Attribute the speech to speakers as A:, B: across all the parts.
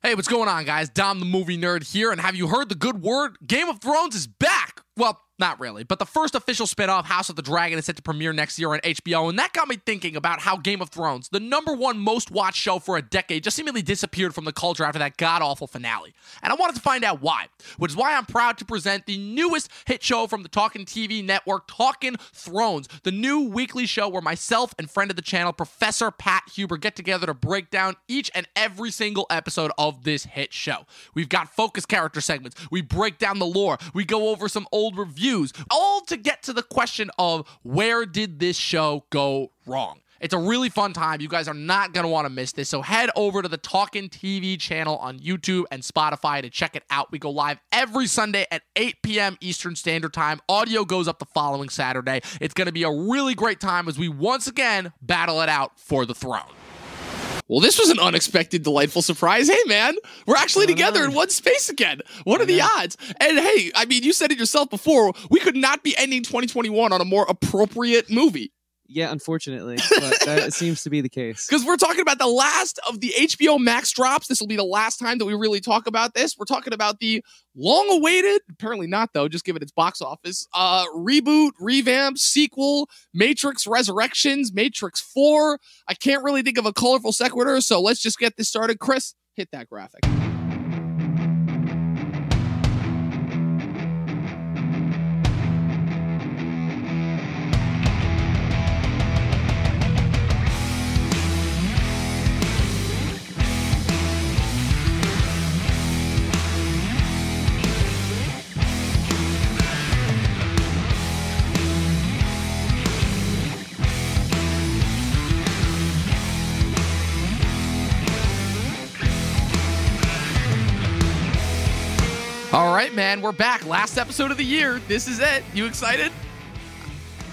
A: Hey, what's going on, guys? Dom the Movie Nerd here, and have you heard the good word? Game of Thrones is back! Well, not really, but the first official spin-off, House of the Dragon, is set to premiere next year on HBO, and that got me thinking about how Game of Thrones, the #1 most-watched show for a decade, just seemingly disappeared from the culture after that god-awful finale. And I wanted to find out why, which is why I'm proud to present the newest hit show from the Talkin' TV network, Talkin' Thrones, the new weekly show where myself and friend of the channel, Professor Pat Huber, get together to break down each and every single episode of this hit show. We've got focus character segments, we break down the lore, we go over some old reviews, all to get to the question of where did this show go wrong? It's a really fun time. You guys are not going to want to miss this. So head over to the Talkin' TV channel on YouTube and Spotify to check it out. We go live every Sunday at 8 p.m. Eastern Standard Time. Audio goes up the following Saturday. It's going to be a really great time as we once again battle it out for the throne. Well, this was an unexpected, delightful surprise. Hey, man, we're actually together in one space again. What are the odds? And hey, I mean, you said it yourself before. We could not be ending 2021 on a more appropriate movie.
B: Yeah, unfortunately, but that seems to be the case.
A: Because we're talking about the last of the HBO Max drops. This will be the last time that we really talk about this. We're talking about the long-awaited, apparently not though, just give it its box office, reboot, revamp, sequel, Matrix Resurrections, Matrix 4. I can't really think of a colorful sequitur, so let's just get this started. Chris, hit that graphic. All right, man, we're back. Last episode of the year. This is it. You excited?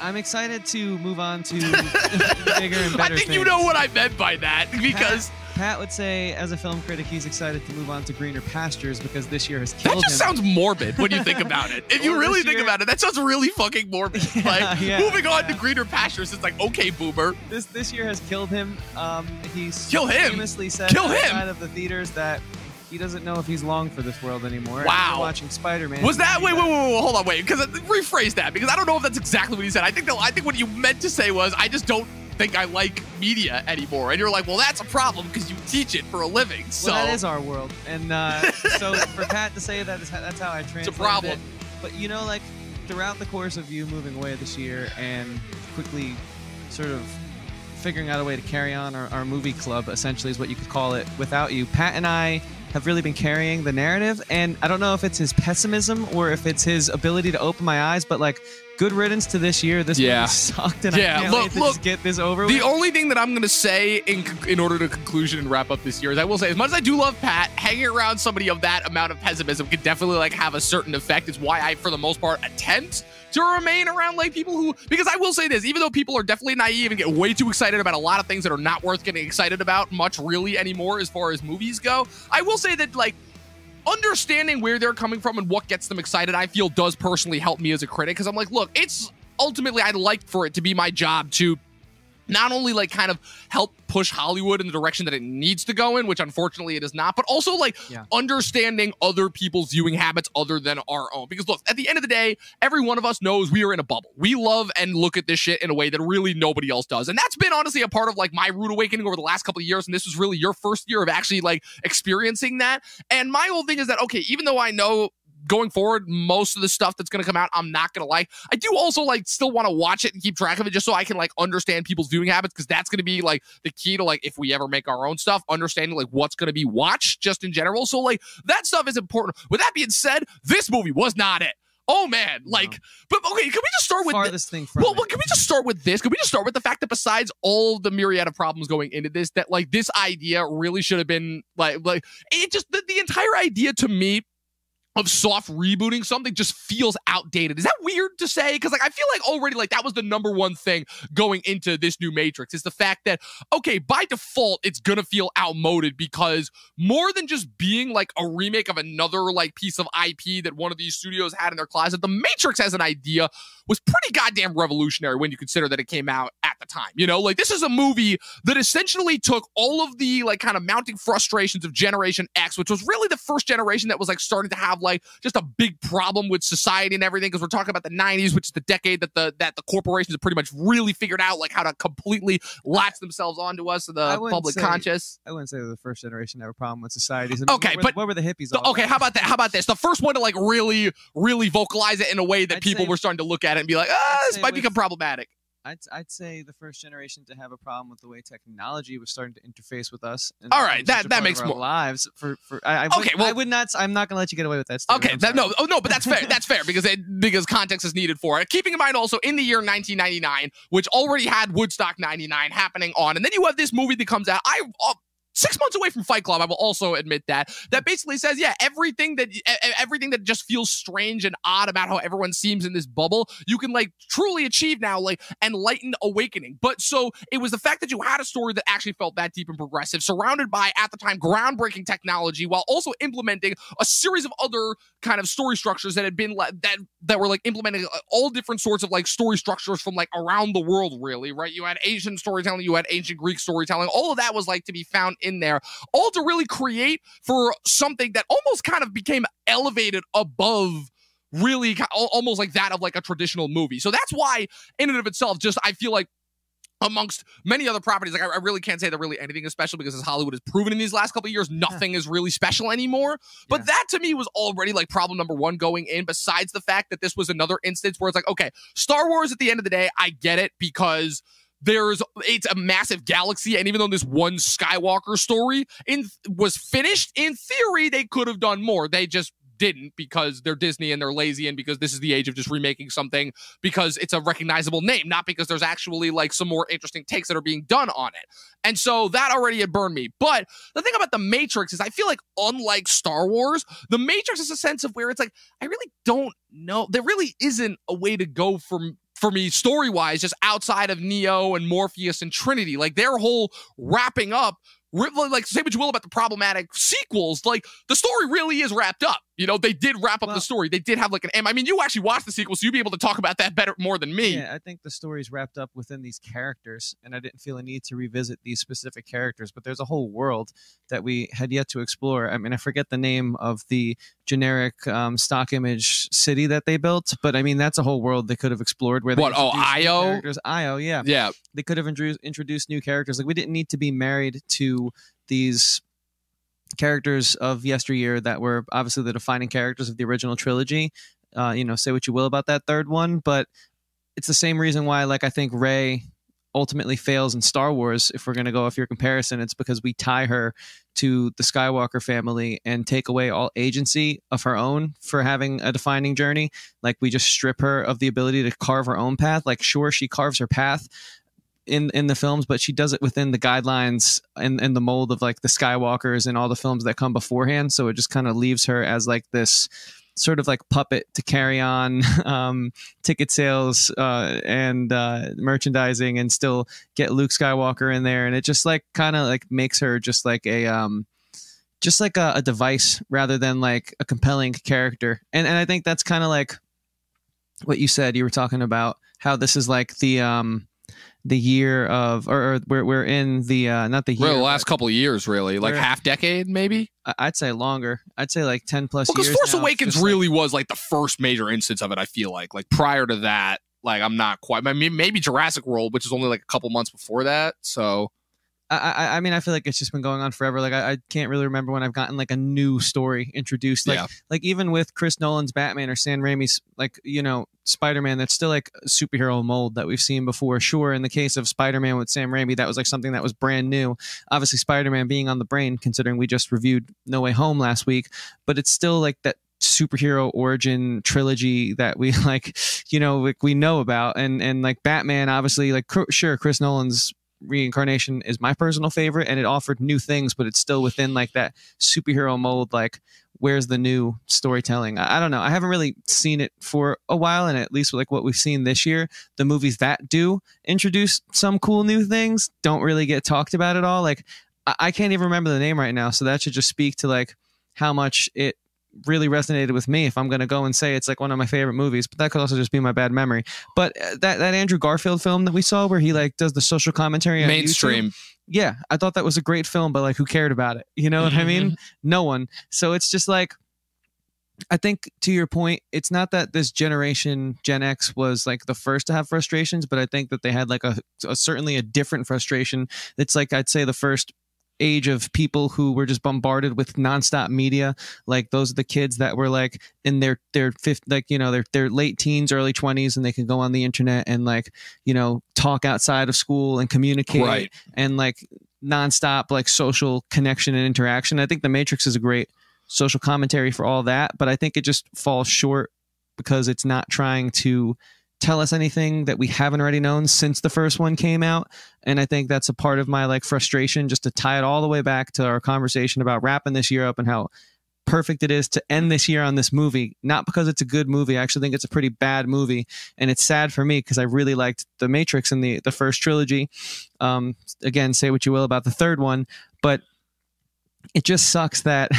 B: I'm excited to move on to bigger and better
A: I think
B: things.
A: you know what I meant by that, because
B: Pat would say, as a film critic, he's excited to move on to greener pastures because this year has killed him.
A: that just sounds morbid when you think about it. If you really think about it, that sounds really fucking morbid. Moving on to greener pastures, it's like, okay, boomer.
B: This year has killed him. He's
A: Kill him.
B: famously said
A: Kill him.
B: outside of the theaters that he doesn't know if he's long for this world anymore.
A: Wow.
B: After watching Spider-Man.
A: Was that? Wait, hold on, wait. Because rephrase that, because I don't know if that's exactly what he said. I think what you meant to say was, I just don't think I like media anymore. And you're like, well, that's a problem because you teach it for a living. So
B: well, that is our world. And so for Pat to say that, that's how I translated
A: it's a problem.
B: it. But you know, like throughout the course of you moving away this year and quickly sort of figuring out a way to carry on our movie club, essentially is what you could call it, without you, Pat and I have really been carrying the narrative. And I don't know if it's his pessimism or if it's his ability to open my eyes, but like, good riddance to this year. This movie sucked, and I can't wait to just get this over with.
A: The only thing that I'm going to say in order to conclusion and wrap up this year is I will say, as much as I do love Pat, hanging around somebody of that amount of pessimism could definitely like have a certain effect. It's why I, for the most part, attempt to remain around like people who, because I will say this, even though people are definitely naive and get way too excited about a lot of things that are not worth getting excited about much really anymore as far as movies go, I will say that like, understanding where they're coming from and what gets them excited, I feel does personally help me as a critic, because I'm like, look, it's ultimately, I'd like for it to be my job to not only like kind of help push Hollywood in the direction that it needs to go in, which unfortunately it is not, but also like understanding other people's viewing habits other than our own. Because look, at the end of the day, every one of us knows we are in a bubble. We love and look at this shit in a way that really nobody else does. And that's been honestly a part of like my rude awakening over the last couple of years. And this was really your first year of actually like experiencing that. And my whole thing is that, okay, even though I know going forward, most of the stuff that's going to come out, I'm not going to like. I do also like still want to watch it and keep track of it just so I can like understand people's viewing habits, because that's going to be like the key to like if we ever make our own stuff, understanding like what's going to be watched just in general. So like that stuff is important. With that being said, this movie was not it. Oh man, like, but okay, can we just start with
B: farthest thing from
A: well, can we just start with this? Can we just start with the fact that besides all the myriad of problems going into this, that like this idea really should have been like it just the entire idea to me of soft rebooting something just feels outdated. Is that weird to say? Because like I feel like already like that was the number one thing going into this new Matrix is the fact that, okay, by default, it's gonna feel outmoded because more than just being like a remake of another like piece of IP that one of these studios had in their closet, the Matrix as an idea was pretty goddamn revolutionary when you consider that it came out at the time. You know, like this is a movie that essentially took all of the like kind of mounting frustrations of Generation X, which was really the first generation that was like starting to have like just a big problem with society and everything, because we're talking about the 90s, which is the decade that the corporations have pretty much really figured out like how to completely latch themselves onto us, the public conscious.
B: I wouldn't say they're the first generation to have a problem with societies.
A: Okay, but
B: what were the hippies all
A: okay,
B: about?
A: how about that? How about this? The first one to like really vocalize it in a way that people were starting to look at it and be like, this might become problematic.
B: I'd say the first generation to have a problem with the way technology was starting to interface with us.
A: All right, that makes more
B: lives. I'm not going to let you get away with that.
A: Okay, but that's fair. That's fair because context is needed for it. Keeping in mind also in the year 1999, which already had Woodstock 99 happening on, and then you have this movie that comes out. 6 months away from Fight Club, I will also admit that basically says, yeah, everything that just feels strange and odd about how everyone seems in this bubble, you can like truly achieve now, like enlightened awakening. But so it was the fact that you had a story that actually felt that deep and progressive, surrounded by at the time groundbreaking technology, while also implementing a series of other kind of story structures that had been that were like implementing all different sorts of like story structures from like around the world, really, right? You had Asian storytelling, you had ancient Greek storytelling, all of that was like to be found in there, all to really create for something that almost kind of became elevated above really almost like that of like a traditional movie. So that's why in and of itself, just I feel like amongst many other properties, like I really can't say that really anything is special, because as Hollywood has proven in these last couple of years, nothing is really special anymore. But that to me was already like problem number one going in, besides the fact that this was another instance where it's like, okay, Star Wars at the end of the day, I get it, because it's a massive galaxy, and even though this one Skywalker story was finished, in theory they could have done more. They just didn't, because they're Disney and they're lazy, and because this is the age of just remaking something because it's a recognizable name, not because there's actually like some more interesting takes that are being done on it. And so that already had burned me. But the thing about the Matrix is I feel like, unlike Star Wars, the Matrix is a sense of where it's like, I really don't know. There really isn't a way to go for me story-wise, just outside of Neo and Morpheus and Trinity. Like their whole wrapping up, like say what you will about the problematic sequels, like the story really is wrapped up. You know, they did wrap up the story. They did have like an I mean, you actually watched the sequel, so you'd be able to talk about that more than me.
B: Yeah, I think the story's wrapped up within these characters, and I didn't feel a need to revisit these specific characters, but there's a whole world that we had yet to explore. I mean, I forget the name of the generic stock image city that they built, but I mean, that's a whole world they could have explored. Where
A: Io?
B: Io, yeah.
A: Yeah.
B: They could have introduced new characters. Like, we didn't need to be married to these characters of yesteryear that were obviously the defining characters of the original trilogy. Say what you will about that third one, but it's the same reason why, like, I think Rey ultimately fails in Star Wars. If we're going to go off your comparison, it's because we tie her to the Skywalker family and take away all agency of her own for having a defining journey. Like, we just strip her of the ability to carve her own path. Like, sure, she carves her path in the films, but she does it within the guidelines and the mold of like the Skywalkers and all the films that come beforehand. So it just kind of leaves her as like this sort of like puppet to carry on ticket sales and merchandising, and still get Luke Skywalker in there. And it just like kind of like makes her just like a device rather than like a compelling character. And I think that's kind of like what you said. You were talking about how this is like the year of, or we're in the not the year,
A: the last couple of years, really, like half decade, maybe.
B: I'd say longer. I'd say like 10 plus years.
A: Because Force Awakens really was like the first major instance of it. I feel like prior to that, like I'm not quite. I mean, maybe Jurassic World, which is only like a couple months before that. So.
B: I mean, I feel like it's just been going on forever. Like, I can't really remember when I've gotten like a new story introduced. Like even with Chris Nolan's Batman or Sam Raimi's, like, Spider-Man, that's still like a superhero mold that we've seen before. Sure, in the case of Spider-Man with Sam Raimi, that was like something that was brand new. Obviously, Spider-Man being on the brain, considering we just reviewed No Way Home last week, but it's still like that superhero origin trilogy that we like, we know about. And like Batman, obviously, like sure, Chris Nolan's reincarnation is my personal favorite, and it offered new things, but it's still within like that superhero mold. Like, where's the new storytelling? I don't know. I haven't really seen it for a while, and at least like what we've seen this year, the movies that do introduce some cool new things don't really get talked about at all. Like I can't even remember the name right now, so that should just speak to like how much it really resonated with me if I'm going to go and say it's like one of my favorite movies, but that could also just be my bad memory. But that Andrew Garfield film that we saw where he like does the social commentary on
A: mainstream
B: YouTube, yeah, I thought that was a great film, but like who cared about it? You know what I mean? No one. So it's just like, I think to your point, it's not that this generation, Gen X, was like the first to have frustrations, but I think that they had like a certainly a different frustration. It's like, I'd say the first age of people who were just bombarded with nonstop media. Like those are the kids that were like in their fifth, like, you know, their late teens, early 20s, and they could go on the internet and like, you know, talk outside of school and communicate,
A: right,
B: and like nonstop like social connection and interaction. I think The Matrix is a great social commentary for all that, but I think it just falls short because it's not trying to tell us anything that we haven't already known since the first one came out. And I think that's a part of my like frustration, just to tie it all the way back to our conversation about wrapping this year up and how perfect it is to end this year on this movie. Not because it's a good movie. I actually think it's a pretty bad movie. And it's sad for me because I really liked The Matrix in the first trilogy. Again, say what you will about the third one, but it just sucks that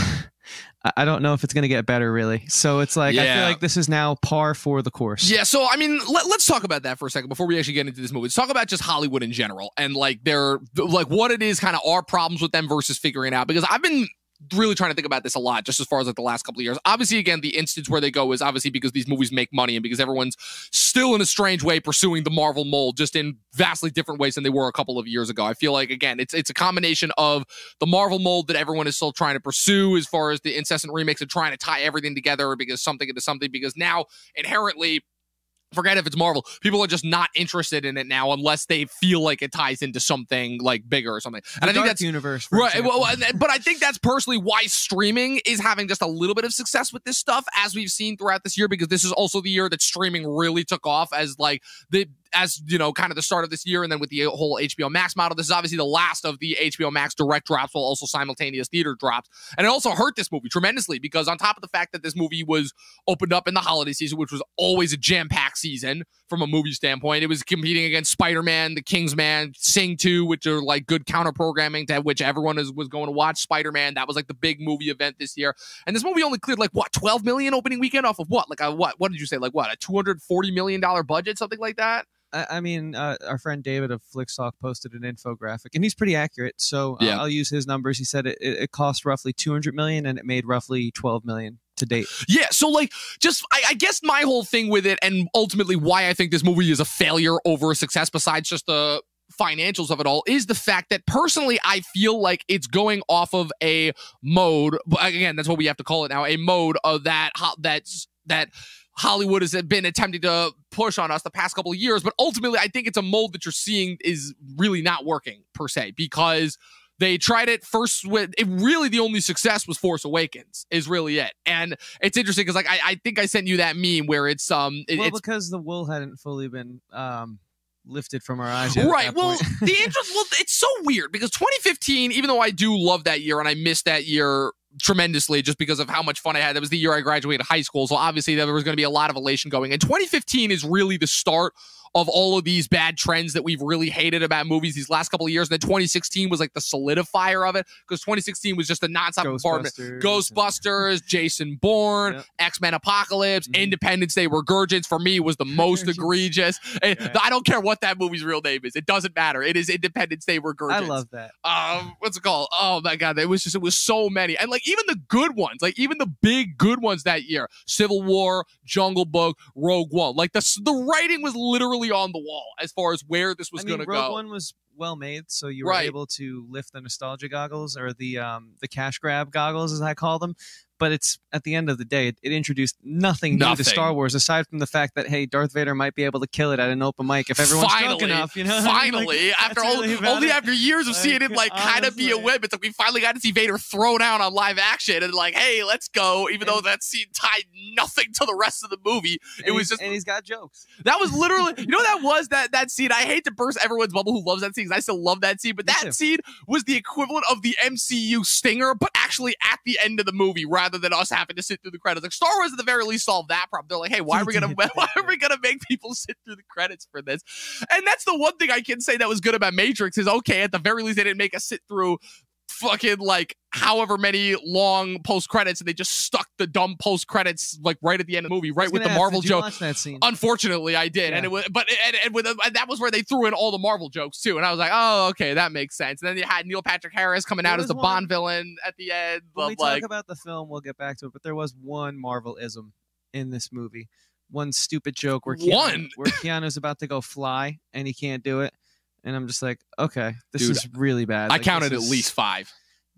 B: I don't know if it's going to get better, really. So it's like, I feel like this is now par for the course.
A: Yeah, so, I mean, let's talk about that for a second before we actually get into this movie. Let's talk about just Hollywood in general and, like, what it is, kind of our problems with them versus figuring out. Because I've been really trying to think about this a lot, just as far as like the last couple of years. Obviously, again, the instance where they go is obviously because these movies make money and because everyone's still in a strange way pursuing the Marvel mold, just in vastly different ways than they were a couple of years ago. I feel like, again, it's a combination of the Marvel mold that everyone is still trying to pursue as far as the incessant remakes and trying to tie everything together because something into something, because now inherently, forget if it's Marvel, people are just not interested in it now unless they feel like it ties into something like bigger or something. And I think that's
B: universe,
A: right. Well, but I think that's personally why streaming is having just a little bit of success with this stuff, as we've seen throughout this year, because this is also the year that streaming really took off as like as you know, kind of the start of this year, and then with the whole HBO Max model. This is obviously the last of the HBO Max direct drops, while also simultaneous theater drops. And it also hurt this movie tremendously because on top of the fact that this movie was opened up in the holiday season, which was always a jam-packed season from a movie standpoint, it was competing against Spider-Man, The Kingsman, Sing 2, which are like good counter-programming to which everyone was going to watch. Spider-Man, that was like the big movie event this year. And this movie only cleared like, what, 12 million opening weekend off of what? Like a what did you say? Like what, a $240 million budget, something like that?
B: I mean, our friend David of Flickstock posted an infographic, and he's pretty accurate. So
A: yeah.
B: I'll use his numbers. He said it cost roughly $200 million, and it made roughly $12 million to date. Yeah.
A: So like, just I guess my whole thing with it, and ultimately why I think this movie is a failure over a success, besides just the financials of it all, is the fact that personally I feel like it's going off of a mode. Again, that's what we have to call it now, a mode of that Hollywood has been attempting to push on us the past couple of years, but ultimately I think it's a mold that you're seeing is really not working per se, because they tried it first with it. Really, the only success was Force Awakens is really it. And it's interesting because like I think I sent you that meme where it's it's
B: because the wool hadn't fully been lifted from our eyes yet.
A: Right. Well, the interest. Well, it's so weird because 2015, even though I do love that year and I missed that year tremendously just because of how much fun I had. That was the year I graduated high school, so obviously there was going to be a lot of elation going. And 2015 is really the start of all of these bad trends that we've really hated about movies these last couple of years. And then 2016 was like the solidifier of it, because 2016 was just a nonstop bombardment. Ghostbusters, Jason Bourne, yep. X-Men Apocalypse, Independence Day Resurgence for me was the most egregious. Yeah. I don't care what that movie's real name is. It doesn't matter. It is Independence Day Resurgence.
B: I love that.
A: What's it called? Oh my God. It was so many. And like even the good ones, like even the big good ones that year, Civil War, Jungle Book, Rogue One, like the writing was literally on the wall as far as where this was going to go.
B: Rogue One was well made, so you were able to lift the nostalgia goggles, or the cash grab goggles, as I call them. But it's at the end of the day, it introduced nothing new to Star Wars, aside from the fact that, hey, Darth Vader might be able to kill it at an open mic if everyone's drunk enough, you know?
A: Finally, like, after only after years of seeing it like kind of be a whip, it's like we finally got to see Vader throw down on live action and like, hey, let's go. Even though that scene tied nothing to the rest of the movie, it was just,
B: and he's got jokes.
A: That was literally, you know, that was that scene. I hate to burst everyone's bubble who loves that scene, because I still love that scene, but that scene was the equivalent of the MCU stinger, but actually at the end of the movie rather rather than us having to sit through the credits. Like Star Wars at the very least solved that problem. They're like, hey, why are we gonna make people sit through the credits for this? And that's the one thing I can say that was good about Matrix is, okay, at the very least they didn't make us sit through fucking like however many long post credits, and they just stuck the dumb post credits like right at the end of the movie, right with the Marvel joke.
B: Watch that scene?
A: Unfortunately, I did, and it was, and that was where they threw in all the Marvel jokes too, and I was like, oh, okay, that makes sense. And then you had Neil Patrick Harris coming out as the Bond villain at the end.
B: When we talk about the film, we'll get back to it, but there was one Marvel-ism in this movie, one stupid joke where Keanu's about to go fly and he can't do it. And I'm just like, okay, this is really bad.
A: I counted at least 5.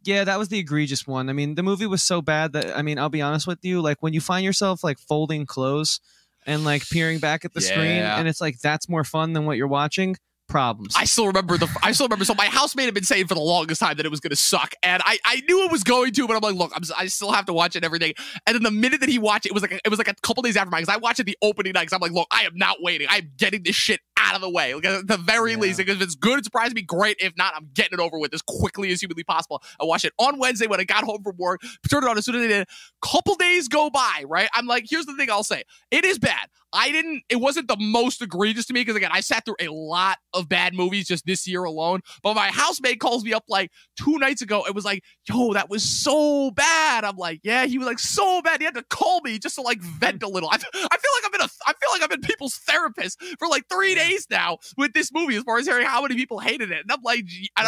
B: Yeah, that was the egregious one. I mean, the movie was so bad that, I mean, I'll be honest with you, like when you find yourself like folding clothes and like peering back at the screen and it's like, that's more fun than what you're watching. Problems. I still remember.
A: So my housemate had been saying for the longest time that it was going to suck, and I knew it was going to, but I'm like, look, I still have to watch it every day. And then the minute that he watched it, it was like a couple days after mine, because I watched it the opening night. Because I'm like, look, I am not waiting. I'm getting this shit out of the way, like, at the very least. Because if it's good, it surprised me. Great. If not, I'm getting it over with as quickly as humanly possible. I watched it on Wednesday when I got home from work. Turned it on as soon as I did. Couple days go by, right? I'm like, here's the thing I'll say. It is bad. It wasn't the most egregious to me, because again, I sat through a lot of bad movies just this year alone. But my housemate calls me up like 2 nights ago. It was like, yo, that was so bad. I'm like, yeah, he was like so bad. He had to call me just to like vent a little. I feel like I've been people's therapist for like 3 days now with this movie, as far as hearing how many people hated it. And I'm like,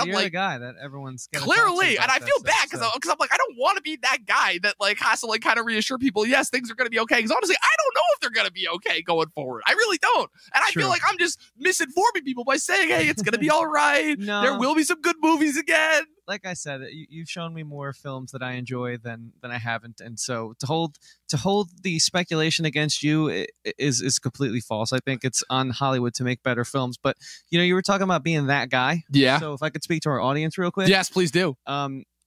B: you're the guy that everyone's
A: clearly, and I feel bad because I'm like, I don't want to be that guy that like has to like kind of reassure people, yes, things are going to be okay. Because honestly, I don't know if they're going to be okay going forward. I really don't. And I feel like I'm just misinforming people by saying, hey, it's going to be all right.
B: No.
A: There will be some good movies again.
B: Like I said, you've shown me more films that I enjoy than I haven't, and so to hold the speculation against you is completely false. I think it's on Hollywood to make better films. But you were talking about being that guy.
A: Yeah.
B: So if I could speak to our audience real quick.
A: Yes, please do.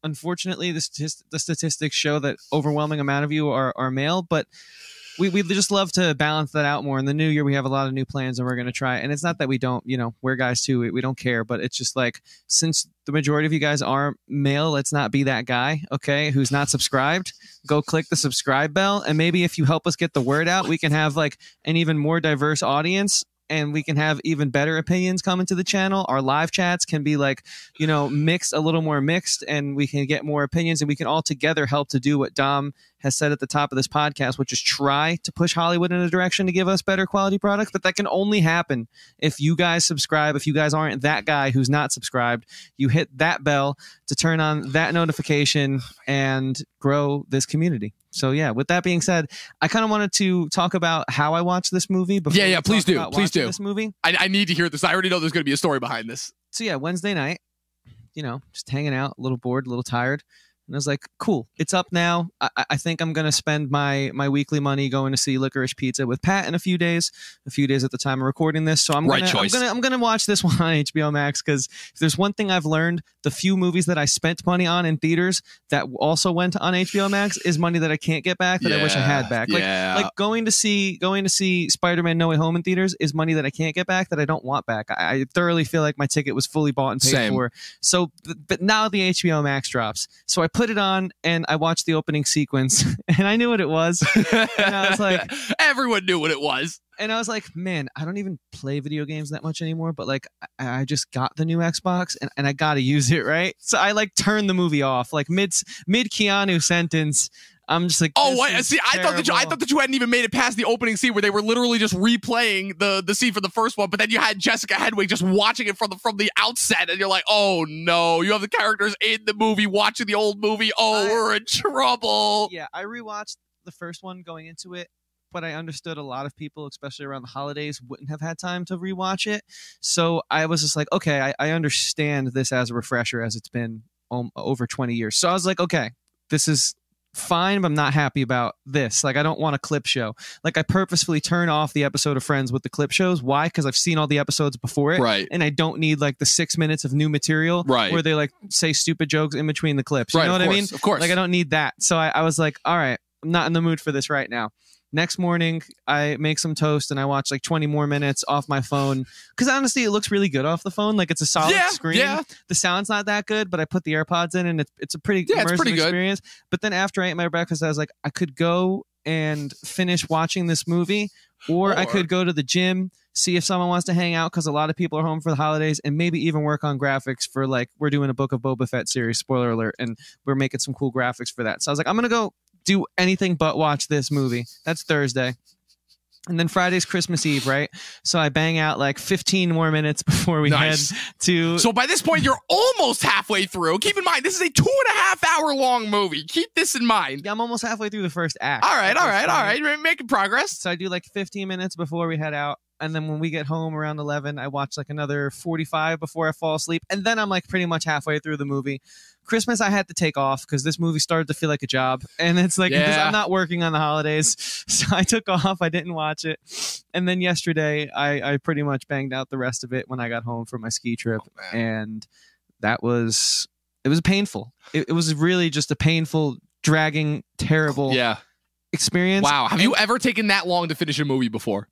B: Unfortunately, the statistics show that overwhelming amount of you are male, but we just love to balance that out more. In the new year, we have a lot of new plans, and we're going to try. And it's not that we don't, we're guys too. We don't care, but it's just like, since the majority of you guys are male, let's not be that guy, okay, who's not subscribed. Go click the subscribe bell, and maybe if you help us get the word out, we can have like an even more diverse audience, and we can have even better opinions coming to the channel. Our live chats can be like, mixed, a little more mixed, and we can get more opinions, and we can all together help to do what Dom has said at the top of this podcast, which is try to push Hollywood in a direction to give us better quality products. But that can only happen if you guys subscribe. If you guys aren't that guy who's not subscribed, you hit that bell to turn on that notification and grow this community. So yeah, with that being said, I kind of wanted to talk about how I watched this movie.
A: Yeah, please do. Please do.
B: This movie.
A: I need to hear this. I already know there's going to be a story behind this.
B: So yeah, Wednesday night, just hanging out, a little bored, a little tired. And I was like, cool, it's up now. I think I'm going to spend my weekly money going to see Licorice Pizza with Pat in a few days at the time of recording this. So I'm going to watch this one on HBO Max, because if there's one thing I've learned, the few movies that I spent money on in theaters that also went on HBO Max is money that I can't get back, that I wish I had back. Like going to see Spider-Man No Way Home in theaters is money that I can't get back, that I don't want back. I thoroughly feel like my ticket was fully bought and paid for. So, but now the HBO Max drops. So I put it on and I watched the opening sequence, and I knew what it was. And I was like,
A: everyone knew what it was.
B: And I was like, man, I don't even play video games that much anymore, but like I just got the new Xbox and I got to use it, right? So I like turned the movie off, like mid Keanu sentence. I'm just like,
A: oh, wait, see, I thought that you hadn't even made it past the opening scene where they were literally just replaying the scene from the first one, but then you had Jessica Hedwig just watching it from the outset, and you're like, oh no, you have the characters in the movie watching the old movie. Oh, we're in trouble.
B: Yeah, I rewatched the first one going into it, but I understood a lot of people, especially around the holidays, wouldn't have had time to rewatch it. So I was just like, okay, I understand this as a refresher, as it's been over 20 years. So I was like, okay, this is fine, but I'm not happy about this. Like, I don't want a clip show. Like, I purposefully turn off the episode of Friends with the clip shows. Why? Because I've seen all the episodes before it.
A: Right.
B: And I don't need like the 6 minutes of new material where they like say stupid jokes in between the clips. You know what I mean?
A: Of course.
B: Like, I don't need that. So I was like, all right, I'm not in the mood for this right now. Next morning, I make some toast and I watch like 20 more minutes off my phone. Because honestly, it looks really good off the phone. Like it's a solid screen.
A: Yeah.
B: The sound's not that good, but I put the AirPods in and it's a pretty immersive experience. But then after I ate my breakfast, I was like, I could go and finish watching this movie, or I could go to the gym, see if someone wants to hang out because a lot of people are home for the holidays, and maybe even work on graphics for like we're doing a Book of Boba Fett series, spoiler alert, and we're making some cool graphics for that. So I was like, I'm gonna go do anything but watch this movie. That's Thursday. And then Friday's Christmas Eve, right? So I bang out like 15 more minutes before we head to...
A: So by this point, you're almost halfway through. Keep in mind, this is a 2.5 hour long movie. Keep this in mind.
B: Yeah, I'm almost halfway through the first act.
A: All right. We're making progress.
B: So I do like 15 minutes before we head out. And then when we get home around 11, I watch like another 45 before I fall asleep. And then I'm like pretty much halfway through the movie. Christmas, I had to take off because this movie started to feel like a job. And it's like, I'm not working on the holidays. So I took off. I didn't watch it. And then yesterday, I pretty much banged out the rest of it when I got home from my ski trip. And it was painful. It was really just a painful, dragging, terrible experience.
A: Wow. Have you ever taken that long to finish a movie before?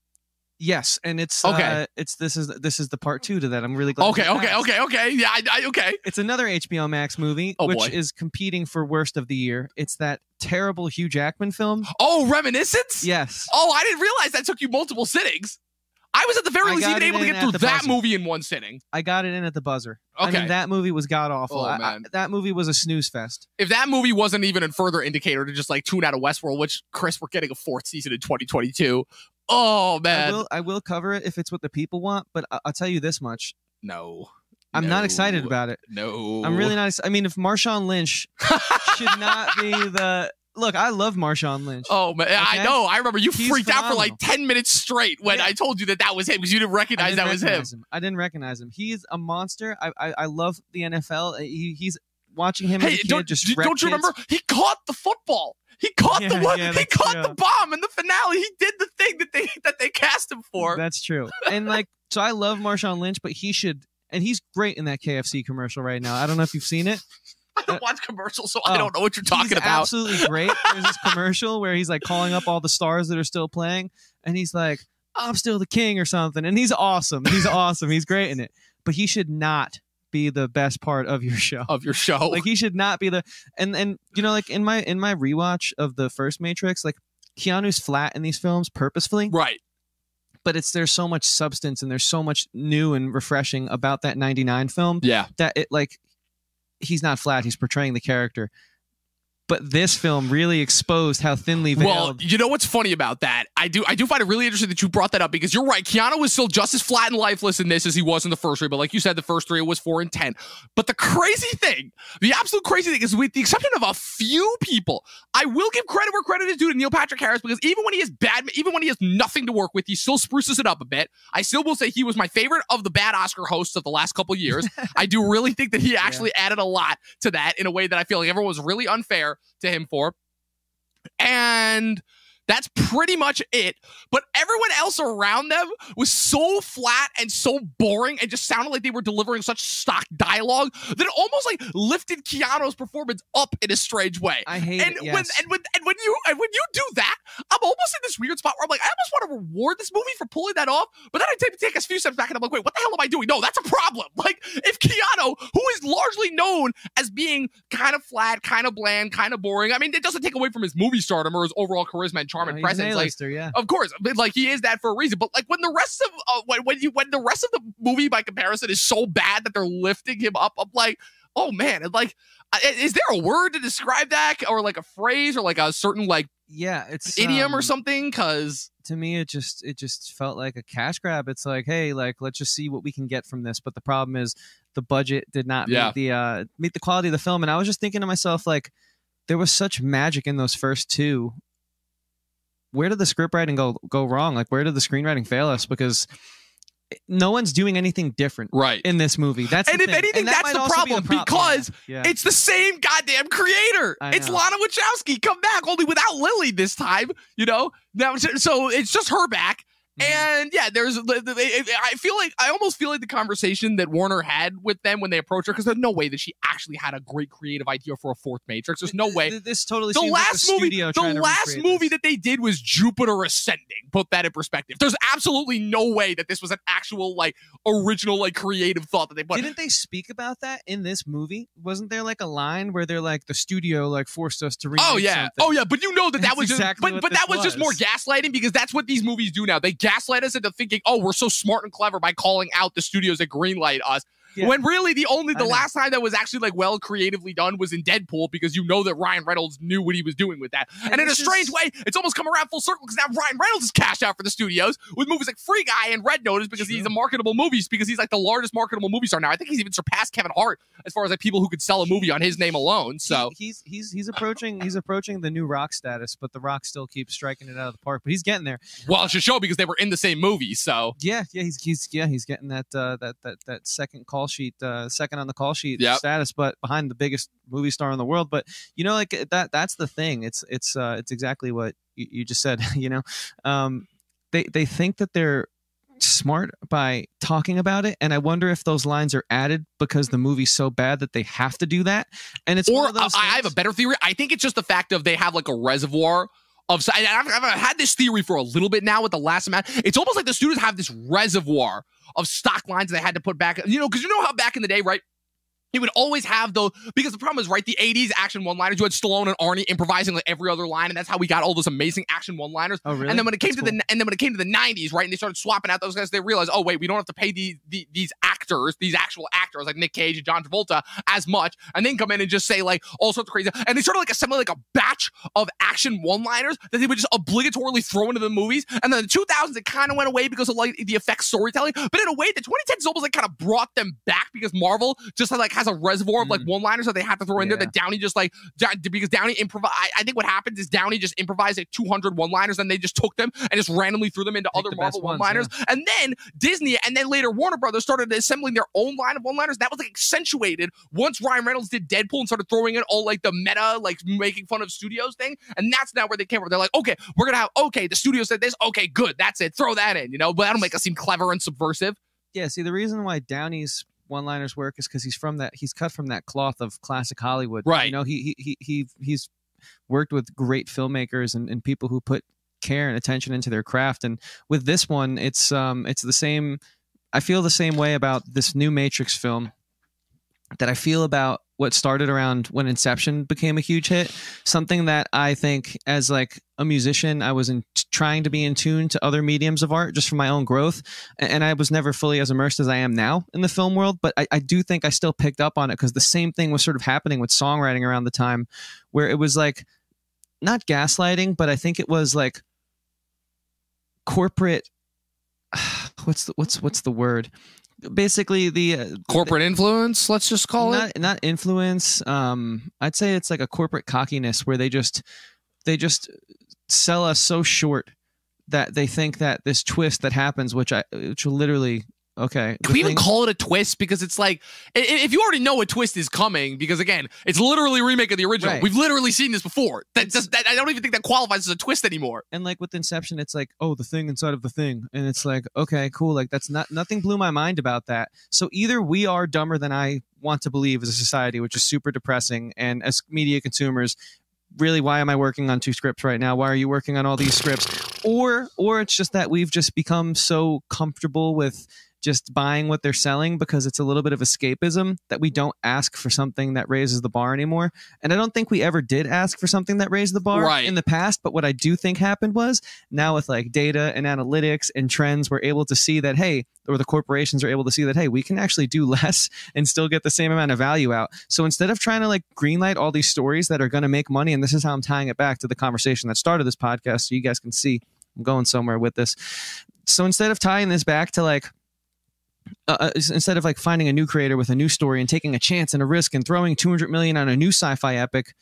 B: Yes, and it's
A: okay.
B: This is the part 2 to that. I'm really glad.
A: Okay. Yeah, okay.
B: It's another HBO Max movie, which is competing for worst of the year. It's that terrible Hugh Jackman film.
A: Oh, Reminiscence?
B: Yes.
A: Oh, I didn't realize that took you multiple sittings. I was at the very least even able to get through that movie in one sitting.
B: I got it in at the buzzer.
A: Okay.
B: I mean, that movie was god-awful.
A: Oh, man.
B: That movie was a snooze fest.
A: If that movie wasn't even a further indicator to just like tune out of Westworld, which, Chris, we're getting a 4th season in 2022. Oh, man.
B: I will cover it if it's what the people want, but I'll tell you this much.
A: No.
B: I'm not excited about it.
A: No.
B: I'm really not. I mean, if Marshawn Lynch should not be the... Look, I love Marshawn Lynch.
A: Oh, man. Okay? I know. I remember you freaked
B: phenomenal.
A: out for like 10 minutes straight when I told you that was him because you didn't recognize that was him.
B: I didn't recognize him. He's a monster. I love the NFL. He's watching him as a kid
A: don't you remember? He caught the football. He caught the one. He caught the bomb in the finale. He did the thing that they cast him for.
B: That's true. And like, so I love Marshawn Lynch, but he should, and he's great in that KFC commercial right now. I don't know if you've seen it.
A: I don't watch commercials, so I don't know what you're talking about.
B: Absolutely great. There's this commercial where he's like calling up all the stars that are still playing, and he's like, "I'm still the king" or something. And he's awesome. He's awesome. He's great in it. But he should not be the best part of your show.
A: Like
B: he should not be the and you know, like in my rewatch of the first Matrix, like Keanu's flat in these films purposefully.
A: Right.
B: But there's so much substance and there's so much new and refreshing about that 99 film.
A: Yeah.
B: That it like he's not flat, he's portraying the character. But this film really exposed how thinly veiled.
A: Well, you know what's funny about that? I do find it really interesting that you brought that up because you're right. Keanu was still just as flat and lifeless in this as he was in the first three. But like you said, the first three was 4 and 10. But the crazy thing, the absolute crazy thing is with the exception of a few people, I will give credit where credit is due to Neil Patrick Harris because even when he has nothing to work with, he still spruces it up a bit. I still will say he was my favorite of the bad Oscar hosts of the last couple of years. I do really think that he actually added a lot to that in a way that I feel like everyone was really unfair to him for. And that's pretty much it. But everyone else around them was so flat and so boring and just sounded like they were delivering such stock dialogue that it almost like lifted Keanu's performance up in a strange way.
B: I hate it. Yes.
A: When you do that, I'm almost in this weird spot where I'm like, I almost want to reward this movie for pulling that off. But then I take a few steps back and I'm like, wait, what the hell am I doing? No, that's a problem. Like if Keanu, who is largely known as being kind of flat, kind of bland, kind of boring. I mean, it doesn't take away from his movie stardom or his overall charisma and charm and presence. Like, of course, like he is that for a reason. But like when the rest of when the rest of the movie by comparison is so bad that they're lifting him up, I'm like, oh man, and like, is there a word to describe that, or like a phrase, or like a certain like
B: it's
A: idiom or something? Because
B: to me, it just felt like a cash grab. It's like, hey, like let's just see what we can get from this. But the problem is the budget did not meet the quality of the film. And I was just thinking to myself, like, there was such magic in those first two. Where did the script writing go wrong? Like, where did the screenwriting fail us? Because no one's doing anything different in this movie. That's
A: and if anything, that's the problem because it's the same goddamn creator. It's Lana Wachowski come back, only without Lily this time. You know, now so it's just her back. And yeah, I almost feel like the conversation that Warner had with them when they approached her, because there's no way that she actually had a great creative idea for a fourth Matrix. There's no way.
B: This totally seems like the
A: last movie that they did was Jupiter Ascending. Put that in perspective. There's absolutely no way that this was an actual like original like creative thought that they put.
B: Didn't they speak about that in this movie? Wasn't there like a line where they're like, the studio like forced us to remake something?
A: But you know that was
B: exactly
A: just that was just more gaslighting, because that's what these movies do now. They gaslight us into thinking, oh, we're so smart and clever by calling out the studios that greenlight us. Yeah. When really the last time that was actually like well creatively done was in Deadpool, because you know that Ryan Reynolds knew what he was doing with that. And in a strange way, it's almost come around full circle, because now Ryan Reynolds is cashed out for the studios with movies like Free Guy and Red Notice, because he's a marketable movies, because he's like the largest marketable movie star now. I think he's even surpassed Kevin Hart as far as like people who could sell a movie on his name alone. So
B: he's approaching the new Rock status, but the Rock still keeps striking it out of the park. But he's getting there.
A: Well, it should show, because they were in the same movie. So
B: he's getting that second call sheet. Second on the call sheet status, but behind the biggest movie star in the world. But you know, like that's the thing. It's exactly what you just said. You know, they think that they're smart by talking about it, and I wonder if those lines are added because the movie's so bad that they have to do that. And it's one of those
A: I have a better theory. I think it's just the fact of they have like a reservoir of. I've had this theory for a little bit now with the last amount. It's almost like the studios have this reservoir of stock lines they had to put back, you know, because you know how back in the day, right? He would always have those, because the problem is, right, the 80s action one-liners, you had Stallone and Arnie improvising like every other line, and that's how we got all those amazing action one-liners.
B: Oh, really?
A: And then when it came to the 90s, right, and they started swapping out those guys, they realized, oh wait, we don't have to pay these actors, these actual actors like Nick Cage and John Travolta as much, and then come in and just say like all sorts of crazy, and they started like assembling like a batch of action one-liners that they would just obligatorily throw into the movies. And then in the 2000s, it kind of went away because of like the effects storytelling, but in a way, the 2010s almost like kind of brought them back, because Marvel just like has a reservoir of like one-liners that they have to throw in there that Downey just like, because Downey improvised. I think what happens is Downey just improvised like 200 one-liners, and they just took them and just randomly threw them into other Marvel one-liners. And then Disney and then later Warner Brothers started assembling their own line of one-liners. That was like accentuated once Ryan Reynolds did Deadpool and started throwing in all like the meta, like making fun of studios thing. And that's now where they came from. They're like, okay, we're gonna have, okay, the studio said this, okay, good, that's it, throw that in, you know, but that'll make us seem clever and subversive.
B: Yeah, see, the reason why Downey's one-liners work is because he's cut from that cloth of classic Hollywood,
A: right?
B: You know, he's worked with great filmmakers and people who put care and attention into their craft. And with this one, it's the same. I feel the same way about this new Matrix film that I feel about what started around when Inception became a huge hit. Something that I think, as like a musician, I was trying to be in tune to other mediums of art just for my own growth, and I was never fully as immersed as I am now in the film world. But I do think I still picked up on it, because the same thing was sort of happening with songwriting around the time, where it was like not gaslighting, but I think it was like corporate. What's the word? Basically the
A: corporate influence, let's just call it.
B: Not influence. I'd say it's like a corporate cockiness where they just sell us so short that they think that this twist that happens, which will literally. Okay.
A: Can we even call it a twist? Because it's like, if you already know a twist is coming, because again, it's literally a remake of the original. Right. We've literally seen this before. I don't even think that qualifies as a twist anymore.
B: And like with Inception, it's like, oh, the thing inside of the thing. And it's like, okay, cool. Like nothing blew my mind about that. So either we are dumber than I want to believe as a society, which is super depressing. And as media consumers, really, why am I working on 2 scripts right now? Why are you working on all these scripts? Or it's just that we've just become so comfortable with just buying what they're selling because it's a little bit of escapism that we don't ask for something that raises the bar anymore. And I don't think we ever did ask for something that raised the bar in the past. But what I do think happened was now with like data and analytics and trends, we're able to see that, hey, or the corporations are able to see that, hey, we can actually do less and still get the same amount of value out. So instead of trying to like greenlight all these stories that are going to make money, and this is how I'm tying it back to the conversation that started this podcast, so you guys can see I'm going somewhere with this. So instead of tying this back to like, instead of like finding a new creator with a new story and taking a chance and a risk and throwing $200 million on a new sci-fi epic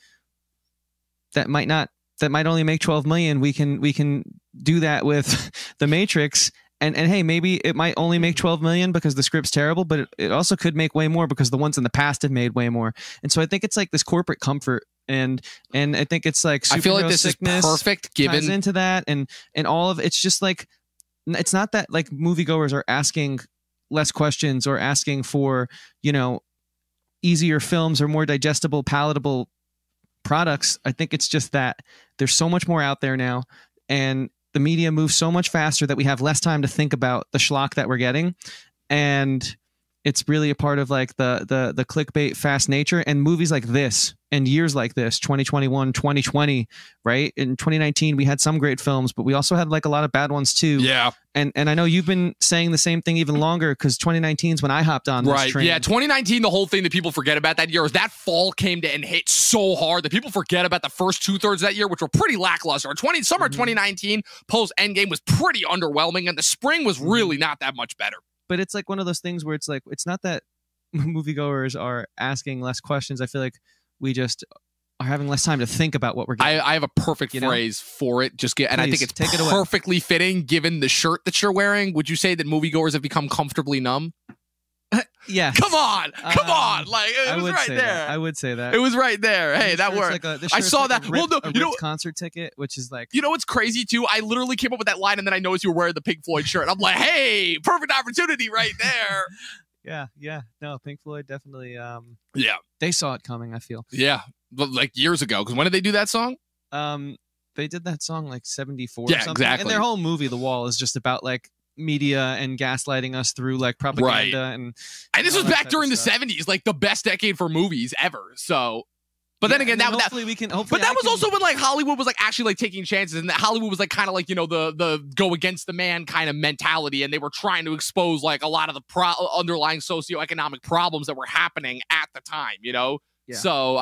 B: that might only make 12 million, we can do that with The Matrix. And hey, maybe it might only make 12 million because the script's terrible, but it also could make way more because the ones in the past have made way more. And so I think it's like this corporate comfort, and I think it's like
A: I feel like this is perfect given
B: ties into that, and all of it's just like it's not that like moviegoers are asking less questions or asking for, easier films or more digestible, palatable products. I think it's just that there's so much more out there now, and the media moves so much faster that we have less time to think about the schlock that we're getting. And it's really a part of like the clickbait fast nature, and movies like this and years like this, 2021, 2020, right? In 2019, we had some great films, but we also had like a lot of bad ones too.
A: Yeah.
B: And I know you've been saying the same thing even longer, because 2019 is when I hopped on this train.
A: Yeah, 2019, the whole thing that people forget about that year is that fall came to and hit so hard that people forget about the first 2/3 of that year, which were pretty lackluster. Summer 2019, post Endgame was pretty underwhelming, and the spring was really not that much better.
B: But it's like one of those things where it's like, it's not that moviegoers are asking less questions. I feel like we just are having less time to think about what we're getting.
A: I have a perfect phrase for it. And I think it's perfectly fitting given the shirt that you're wearing. Would you say that moviegoers have become comfortably numb?
B: Yeah.
A: Come on. Like, it was right there.
B: I would say that.
A: It was right there. Hey, that worked.
B: Like
A: I saw that.
B: A concert ticket, which is like...
A: You know what's crazy, too? I literally came up with that line, and then I noticed you were wearing the Pink Floyd shirt. I'm like, hey, perfect opportunity right there.
B: Yeah. No, Pink Floyd definitely...
A: Yeah.
B: They saw it coming, I feel.
A: Yeah. But like years ago. Because when did they do that song?
B: They did that song like 74 or something.
A: Exactly.
B: And their whole movie, The Wall, is just about like media and gaslighting us through like propaganda.
A: Right.
B: And
A: this was back during the 70s, like the best decade for movies ever. So... But then again, that was also when like Hollywood was like actually like taking chances, and that Hollywood was like kind of like, the go against the man kind of mentality, and they were trying to expose like a lot of the underlying socioeconomic problems that were happening at the time, Yeah. So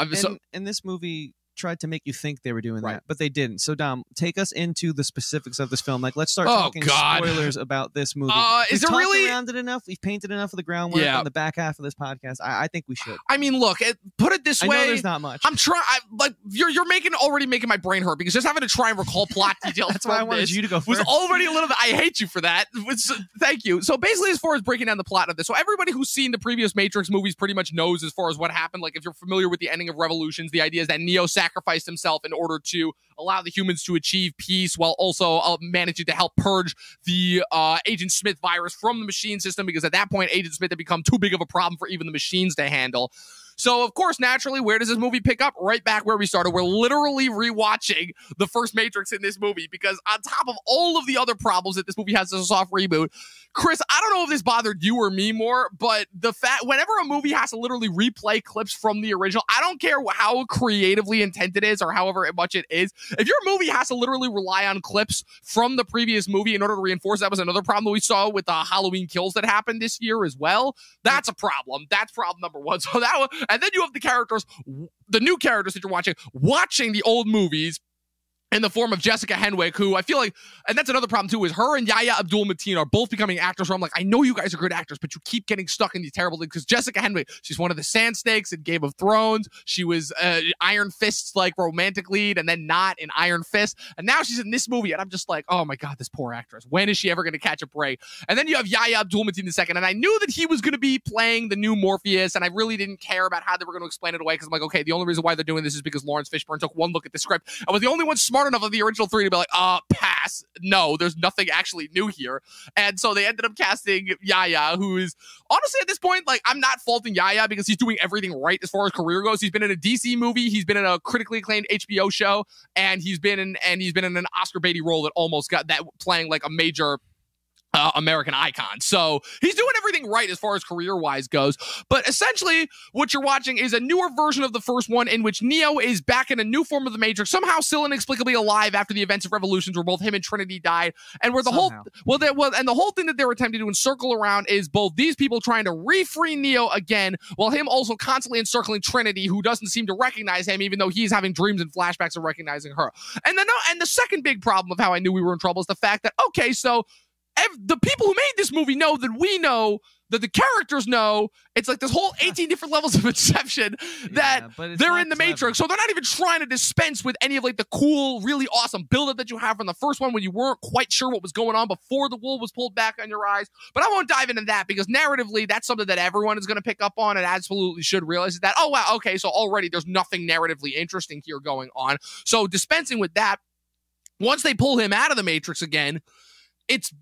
B: and this movie tried to make you think they were doing that, but they didn't. So Dom, take us into the specifics of this film. Like, let's start talking spoilers about this movie.
A: Is it really
B: around it enough? We've painted enough of the groundwork on the back half of this podcast. I think we should.
A: I mean, look, put it this way.
B: I know there's not much.
A: I'm trying. Like you're already making my brain hurt, because just having to try and recall plot details.
B: That's why I wanted you to go first.
A: Was already a little bit. I hate you for that. Thank you. So basically, as far as breaking down the plot of this, so everybody who's seen the previous Matrix movies pretty much knows as far as what happened. Like if you're familiar with the ending of Revolutions, the idea is that Neo sacrificed himself in order to allow the humans to achieve peace, while also managing to help purge the Agent Smith virus from the machine system, because at that point, Agent Smith had become too big of a problem for even the machines to handle. So, of course, naturally, where does this movie pick up? Right back where we started. We're literally rewatching the first Matrix in this movie, because on top of all of the other problems that this movie has as a soft reboot, Chris, I don't know if this bothered you or me more, but the fact whenever a movie has to literally replay clips from the original, I don't care how creatively intent it is or however much it is. If your movie has to literally rely on clips from the previous movie in order to reinforce, that was another problem that we saw with the Halloween Kills that happened this year as well. That's a problem. That's problem number one. So that one, and then you have the characters, the new characters that you're watching the old movies, in the form of Jessica Henwick, who I feel like, and that's another problem too, is her and Yahya Abdul-Mateen are both becoming actors where I'm like, I know you guys are good actors, but you keep getting stuck in these terrible things. Because Jessica Henwick, she's one of the Sand Snakes in Game of Thrones. She was Iron Fist's like romantic lead, and then not in Iron Fist. And now she's in this movie, and I'm just like, oh my God, this poor actress. When is she ever going to catch a break? And then you have Yahya Abdul-Mateen II, and I knew that he was going to be playing the new Morpheus, and I really didn't care about how they were going to explain it away, because I'm like, okay, the only reason why they're doing this is because Lawrence Fishburne took one look at the script and was the only one smart enough of the original three to be like, pass. No, there's nothing actually new here. And so they ended up casting Yahya, who is honestly at this point, like, I'm not faulting Yahya because he's doing everything right as far as career goes. He's been in a DC movie, he's been in a critically acclaimed HBO show, and he's been in an Oscar Beatty role that almost got that, playing like a major American icon. So he's doing everything right as far as career-wise goes. But essentially, what you're watching is a newer version of the first one, in which Neo is back in a new form of the Matrix, somehow still inexplicably alive after the events of Revolutions, where both him and Trinity died, and where the whole thing that they're attempting to encircle around is both these people trying to re-free Neo again, while him also constantly encircling Trinity, who doesn't seem to recognize him, even though he's having dreams and flashbacks of recognizing her. And the second big problem of how I knew we were in trouble is the fact that, okay, so the people who made this movie know that we know that the characters know. It's like this whole 18 different levels of inception that they're in the Matrix. So they're not even trying to dispense with any of like the cool, really awesome buildup that you have from the first one when you weren't quite sure what was going on before the wool was pulled back on your eyes. But I won't dive into that, because narratively, that's something that everyone is going to pick up on and absolutely should realize, is that, oh, wow, okay, so already there's nothing narratively interesting here going on. So dispensing with that, once they pull him out of the Matrix again, it's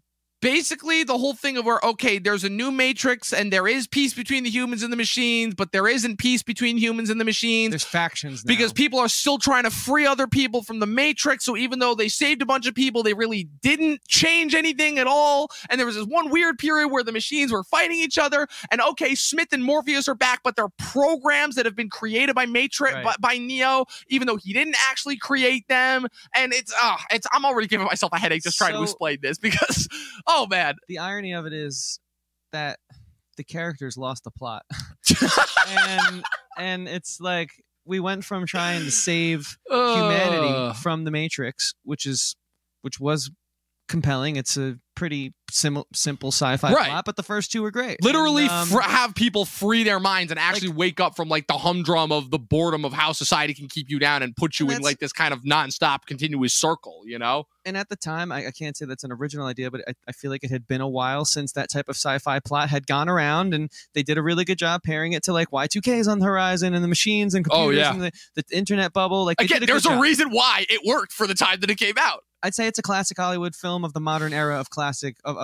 A: basically the whole thing of where, okay, there's a new Matrix and there is peace between the humans and the machines, but there isn't peace between humans and the machines.
B: There's factions now.
A: Because people are still trying to free other people from the Matrix. So even though they saved a bunch of people, they really didn't change anything at all. And there was this one weird period where the machines were fighting each other. And okay, Smith and Morpheus are back, but they're programs that have been created by Matrix, by Neo, even though he didn't actually create them. And I'm already giving myself a headache just trying to explain this because, oh man.
B: The irony of it is that the characters lost the plot. and it's like we went from trying to save humanity from the Matrix, which was compelling. It's a pretty simple sci-fi plot, but the first two were great.
A: Literally have people free their minds and actually wake up from like the humdrum of the boredom of how society can keep you down and put you in like this kind of nonstop continuous circle, you know?
B: And at the time, I can't say that's an original idea, but I feel like it had been a while since that type of sci-fi plot had gone around, and they did a really good job pairing it to like Y2K's on the horizon and the machines and computers and the internet bubble. Like
A: again, there's a reason why it worked for the time that it came out.
B: I'd say it's a classic Hollywood film of the modern era of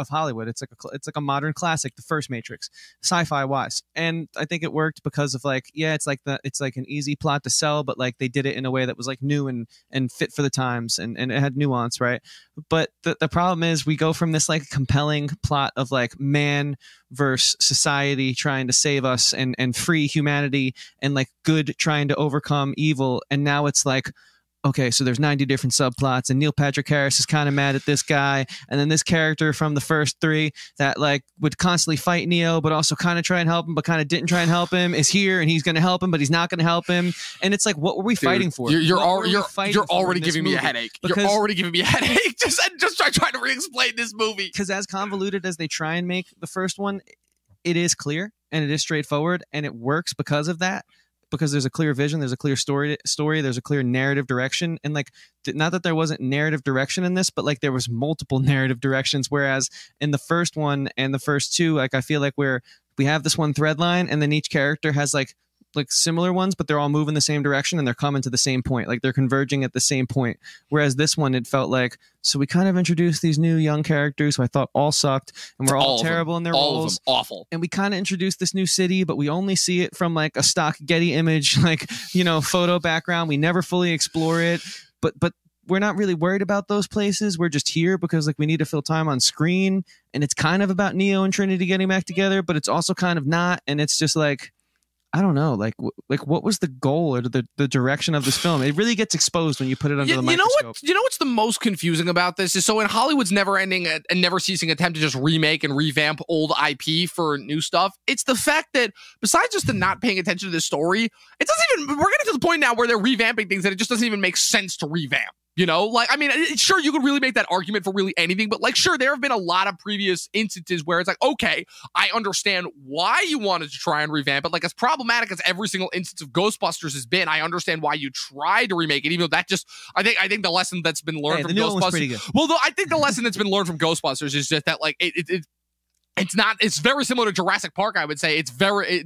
B: Hollywood. It's like a modern classic, the first Matrix, sci-fi wise, and I think it worked because of like it's like an easy plot to sell, but like they did it in a way that was like new and fit for the times, and it had nuance, right? But the problem is we go from this like compelling plot of like man versus society trying to save us and free humanity, and like good trying to overcome evil, and now it's like, okay, so there's 90 different subplots, and Neil Patrick Harris is kind of mad at this guy, and then this character from the first three that like would constantly fight Neo, but also kind of try and help him, but kind of didn't try and help him, is here, and he's going to help him, but he's not going to help him, and it's like, what were we fighting for?
A: You're already giving me a headache. You're already giving me a headache. Just trying to re-explain this movie.
B: Because as convoluted as they try and make the first one, it is clear and it is straightforward, and it works because of that. Because there's a clear vision, there's a clear story, there's a clear narrative direction, and like not that there wasn't narrative direction in this, but like there was multiple narrative directions. Whereas in the first one and the first two, like I feel like we have this one thread line, and then each character has like similar ones, but they're all moving the same direction and they're coming to the same point, like they're converging at the same point. Whereas this one, it felt like, so we kind of introduced these new young characters who I thought all sucked and were all terrible in their roles.
A: All of them awful.
B: And we kind of introduced this new city, but we only see it from like a stock Getty image, like, you know, photo background. We never fully explore it, but we're not really worried about those places. We're just here because like we need to fill time on screen, and it's kind of about Neo and Trinity getting back together, but it's also kind of not. And it's just like, I don't know, like what was the goal or the direction of this film? It really gets exposed when you put it under the microscope.
A: You know what's the most confusing about this is, so in Hollywood's never-ending and never-ceasing attempt to just remake and revamp old IP for new stuff, it's the fact that besides just the not paying attention to the story, it doesn't even, we're getting to the point now where they're revamping things that it just doesn't even make sense to revamp. You know, like, I mean, sure, you could really make that argument for really anything, but like, sure, there have been a lot of previous instances where it's like, okay, I understand why you wanted to try and revamp it. Like, as problematic as every single instance of Ghostbusters has been, I understand why you tried to remake it, even though that just, I think the lesson that's been learned from Ghostbusters. Well, I think the lesson that's been learned from Ghostbusters is just that, like, it's very similar to Jurassic Park, I would say. It's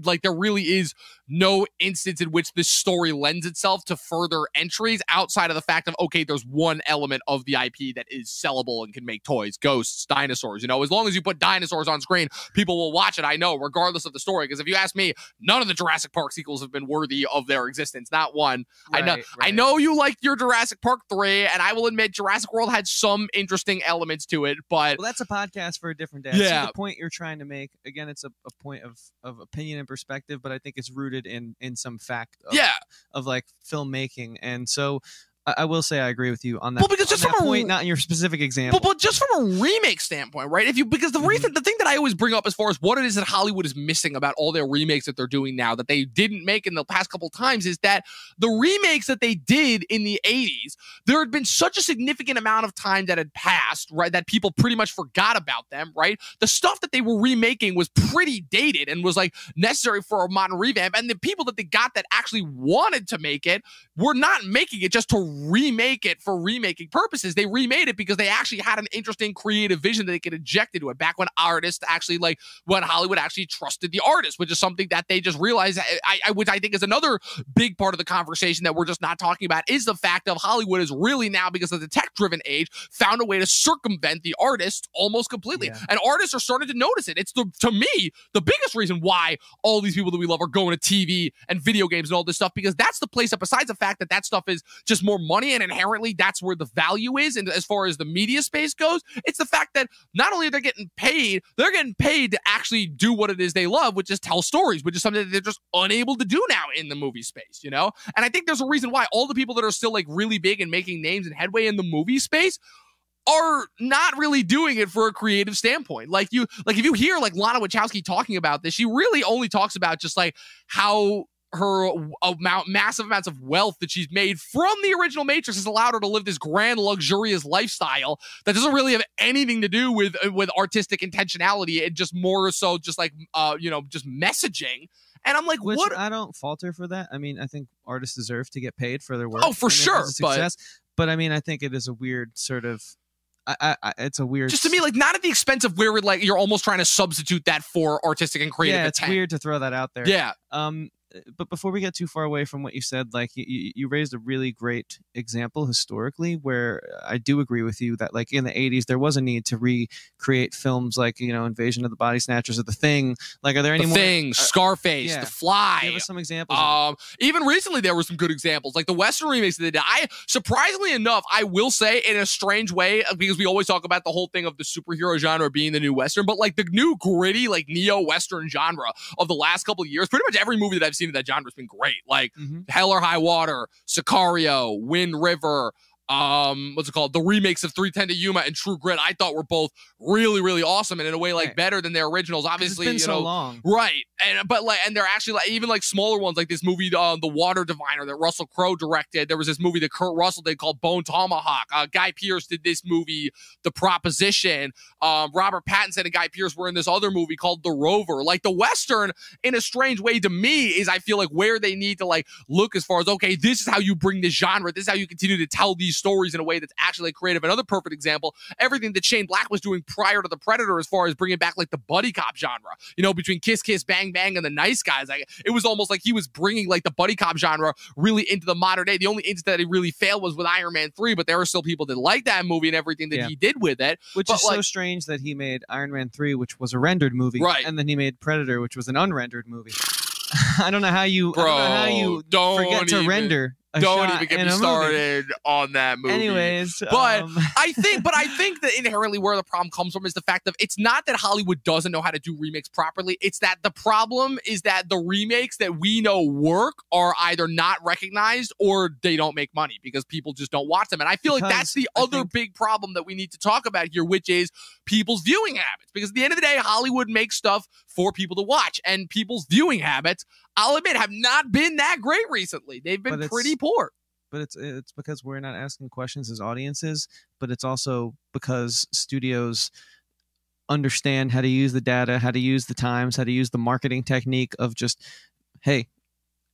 A: like there really is no instance in which this story lends itself to further entries outside of the fact of, okay, there's one element of the IP that is sellable and can make toys, ghosts, dinosaurs. You know, as long as you put dinosaurs on screen, people will watch it, I know, regardless of the story. Because if you ask me, none of the Jurassic Park sequels have been worthy of their existence. Not one. Right. I know you liked your Jurassic Park 3, and I will admit Jurassic World had some interesting elements to it, but...
B: Well, that's a podcast for a different day.
A: Yeah.
B: See, the point you're trying to make, again, it's a point of opinion and perspective, but I think it's rooted in some fact of like filmmaking. And so I will say I agree with you on that. Well, because just from a point, not in your specific example,
A: but just from a remake standpoint, right? Because the thing that I always bring up as far as what it is that Hollywood is missing about all their remakes that they're doing now that they didn't make in the past couple times is that the remakes that they did in the 80s, there had been such a significant amount of time that had passed, right? That people pretty much forgot about them, right? The stuff that they were remaking was pretty dated and was like necessary for a modern revamp. And the people that they got that actually wanted to make it were not making it just to remake it for remaking purposes. They remade it because they actually had an interesting creative vision that they could inject into it back when artists actually, like, when Hollywood actually trusted the artist, which is something that they just realized, which I think is another big part of the conversation that we're just not talking about, is the fact of Hollywood is really now, because of the tech-driven age, found a way to circumvent the artist almost completely.
B: Yeah.
A: And artists are starting to notice it. It's, to me, the biggest reason why all these people that we love are going to TV and video games and all this stuff, because that's the place that, besides the fact that that stuff is just more money and inherently that's where the value is, and as far as the media space goes, it's the fact that not only are they getting paid, they're getting paid to actually do what it is they love, which is tell stories, which is something that they're just unable to do now in the movie space, you know? And I think there's a reason why all the people that are still like really big and making names and headway in the movie space are not really doing it for a creative standpoint. Like if you hear like Lana Wachowski talking about this, she really only talks about just like how her massive amounts of wealth that she's made from the original Matrix has allowed her to live this grand, luxurious lifestyle that doesn't really have anything to do with artistic intentionality, and just more so just like just messaging. And I'm like,
B: Which
A: what?
B: I don't falter for that. I mean, I think artists deserve to get paid for their work.
A: Oh, for sure.
B: But I mean, I think it is a weird sort of. It's a weird.
A: Just to me, like, not at the expense of where like you're almost trying to substitute that for artistic and creative.
B: Yeah, it's weird to throw that out there.
A: Yeah.
B: But before we get too far away from what you said, like you raised a really great example historically where I do agree with you that like in the 80s there was a need to recreate films like, Invasion of the Body Snatchers or The Thing. Like, are there any more?
A: The Thing, Scarface,
B: yeah.
A: The Fly.
B: Give us some examples.
A: Even recently there were some good examples, like the Western remakes that they did. Surprisingly enough, I will say in a strange way, because we always talk about the whole thing of the superhero genre being the new Western, but like the new gritty, like neo-Western genre of the last couple of years, pretty much every movie that I've seen in that genre has been great. Like Hell or High Water, Sicario, Wind River, what's it called? The remakes of 3:10 to Yuma and True Grit, I thought were both really, really awesome, and in a way like better than their originals. Obviously,
B: it's been so long,
A: right? And they're actually like even like smaller ones, like this movie, The Water Diviner, that Russell Crowe directed. There was this movie that Kurt Russell did called Bone Tomahawk. Guy Pearce did this movie, The Proposition. Robert Pattinson and Guy Pearce were in this other movie called The Rover. Like the Western, in a strange way, to me, is I feel like where they need to like look as far as, okay, this is how you bring this genre. This is how you continue to tell these stories in a way that's actually creative. Another perfect example, everything that Shane Black was doing prior to The Predator as far as bringing back like the buddy cop genre, between Kiss Kiss Bang Bang and The Nice Guys. Like, it was almost like he was bringing like the buddy cop genre really into the modern day. The only instance that he really failed was with Iron Man 3, but there were still people that liked that movie and everything that he did with it.
B: Which is so strange that he made Iron Man 3, which was a rendered movie,
A: right? And
B: then he made Predator, which was an unrendered movie. I don't know how you forget to render.
A: Don't even get me started on that movie.
B: Anyways,
A: but I think that inherently where the problem comes from is the fact of it's not that Hollywood doesn't know how to do remakes properly. It's that the problem is that the remakes that we know work are either not recognized or they don't make money because people just don't watch them. And I feel like that's the other big problem that we need to talk about here, which is people's viewing habits. Because at the end of the day, Hollywood makes stuff for people to watch, and people's viewing habits, I'll admit, have not been that great recently. They've been pretty poor.
B: But it's because we're not asking questions as audiences, but it's also because studios understand how to use the data, how to use the times, how to use the marketing technique of just, hey,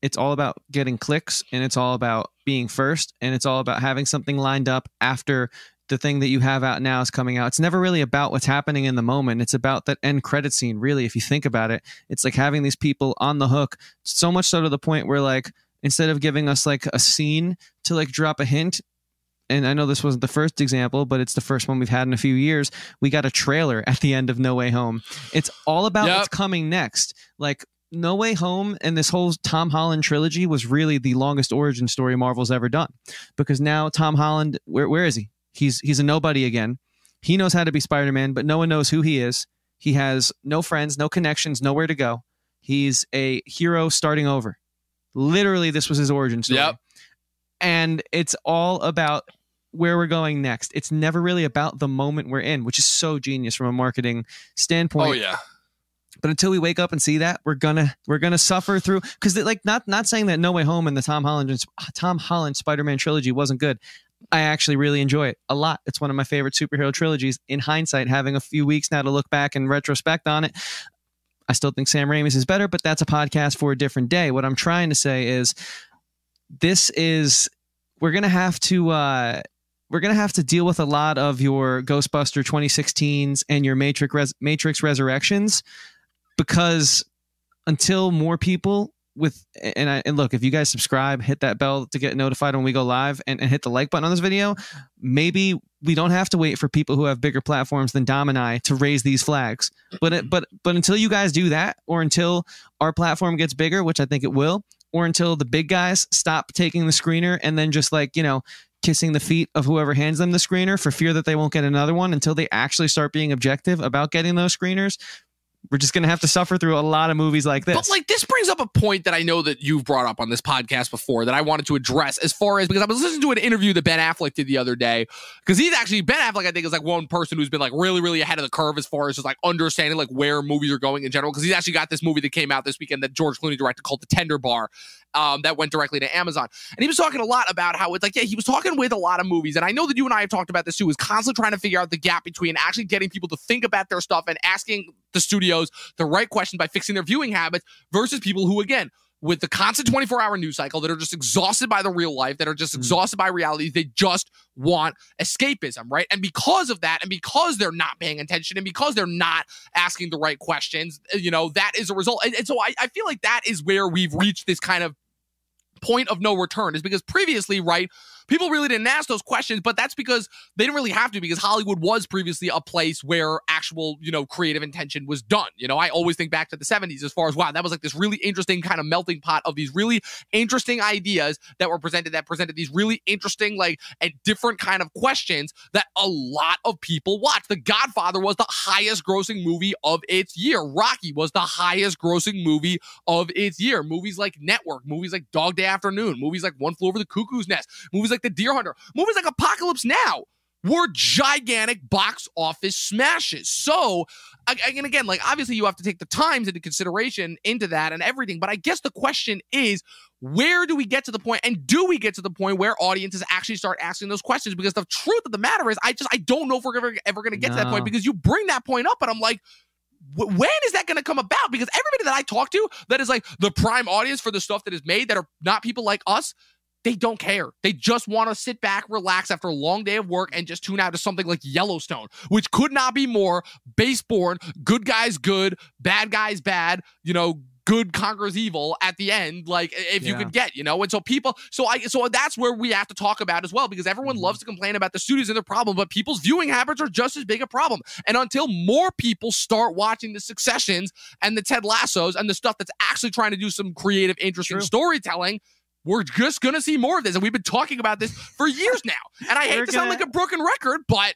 B: it's all about getting clicks, and it's all about being first, and it's all about having something lined up after the thing that you have out now is coming out. It's never really about what's happening in the moment. It's about that end credit scene. Really, if you think about it, it's like having these people on the hook, so much so to the point where like, instead of giving us like a scene to like drop a hint, and I know this wasn't the first example, but it's the first one we've had in a few years, we got a trailer at the end of No Way Home. It's all about what's coming next. Like, No Way Home and this whole Tom Holland trilogy was really the longest origin story Marvel's ever done, because now Tom Holland, where is he? He's a nobody again. He knows how to be Spider-Man, but no one knows who he is. He has no friends, no connections, nowhere to go. He's a hero starting over. Literally, this was his origin story.
A: Yep.
B: And it's all about where we're going next. It's never really about the moment we're in, which is so genius from a marketing standpoint.
A: Oh, yeah.
B: But until we wake up and see that, we're gonna suffer through, because like not saying that No Way Home and the Tom Holland Spider-Man trilogy wasn't good. I actually really enjoy it a lot. It's one of my favorite superhero trilogies. In hindsight, having a few weeks now to look back and retrospect on it, I still think Sam Raimi's is better, but that's a podcast for a different day. What I'm trying to say is, this is we're gonna have to deal with a lot of your Ghostbuster 2016s and your Matrix Resurrections, because until more people and look, if you guys subscribe, hit that bell to get notified when we go live, and hit the like button on this video, maybe we don't have to wait for people who have bigger platforms than Dom and I to raise these flags. But until you guys do that, or until our platform gets bigger, which I think it will, or until the big guys stop taking the screener and then just like, kissing the feet of whoever hands them the screener for fear that they won't get another one, until they actually start being objective about getting those screeners, we're just going to have to suffer through a lot of movies like this.
A: But like, this brings up a point that I know that you've brought up on this podcast before that I wanted to address, as far as, because I was listening to an interview that Ben Affleck did the other day, because Ben Affleck, I think, is like one person who's been like really, really ahead of the curve as far as just like understanding like where movies are going in general, because he's actually got this movie that came out this weekend that George Clooney directed called The Tender Bar, that went directly to Amazon. And he was talking a lot about how it's like, yeah, he was talking with a lot of movies, and I know that you and I have talked about this too, is constantly trying to figure out the gap between actually getting people to think about their stuff and asking the studios the right questions by fixing their viewing habits, versus people who, again, with the constant 24-hour news cycle, that are just exhausted by the real life, that are just exhausted by reality, they just want escapism, right? And because of that, and because they're not paying attention, and because they're not asking the right questions, that is a result. And so I feel like that is where we've reached this kind of point of no return, is because previously, right, people really didn't ask those questions, but that's because they didn't really have to, because Hollywood was previously a place where actual, creative intention was done. I always think back to the 70s as far as, wow, that was like this really interesting kind of melting pot of these really interesting ideas that were presented, these really interesting, like, and different kind of questions that a lot of people watched. The Godfather was the highest grossing movie of its year. Rocky was the highest grossing movie of its year. Movies like Network, movies like Dog Day Afternoon, movies like One Flew Over the Cuckoo's Nest, movies like The Deer Hunter, movies like Apocalypse Now were gigantic box office smashes. So, again, like, obviously you have to take the times into consideration into that and everything, but I guess the question is, where do we get to the point, and do we get to the point where audiences actually start asking those questions? Because the truth of the matter is, I don't know if we're ever going to get to that point, because you bring that point up, and I'm like, when is that going to come about? Because everybody that I talk to that is like the prime audience for the stuff that is made, that are not people like us, they don't care. They just want to sit back, relax after a long day of work, and just tune out to something like Yellowstone, which could not be more base-born, good guys good, bad guys bad, good conquers evil at the end, like, if you could get, and so people, so that's where we have to talk about as well, because everyone loves to complain about the studios and their problem, but people's viewing habits are just as big a problem. And until more people start watching the Successions and the Ted Lassos and the stuff that's actually trying to do some creative, interesting storytelling, we're just going to see more of this. And we've been talking about this for years now. And I hate to sound like a broken record, but...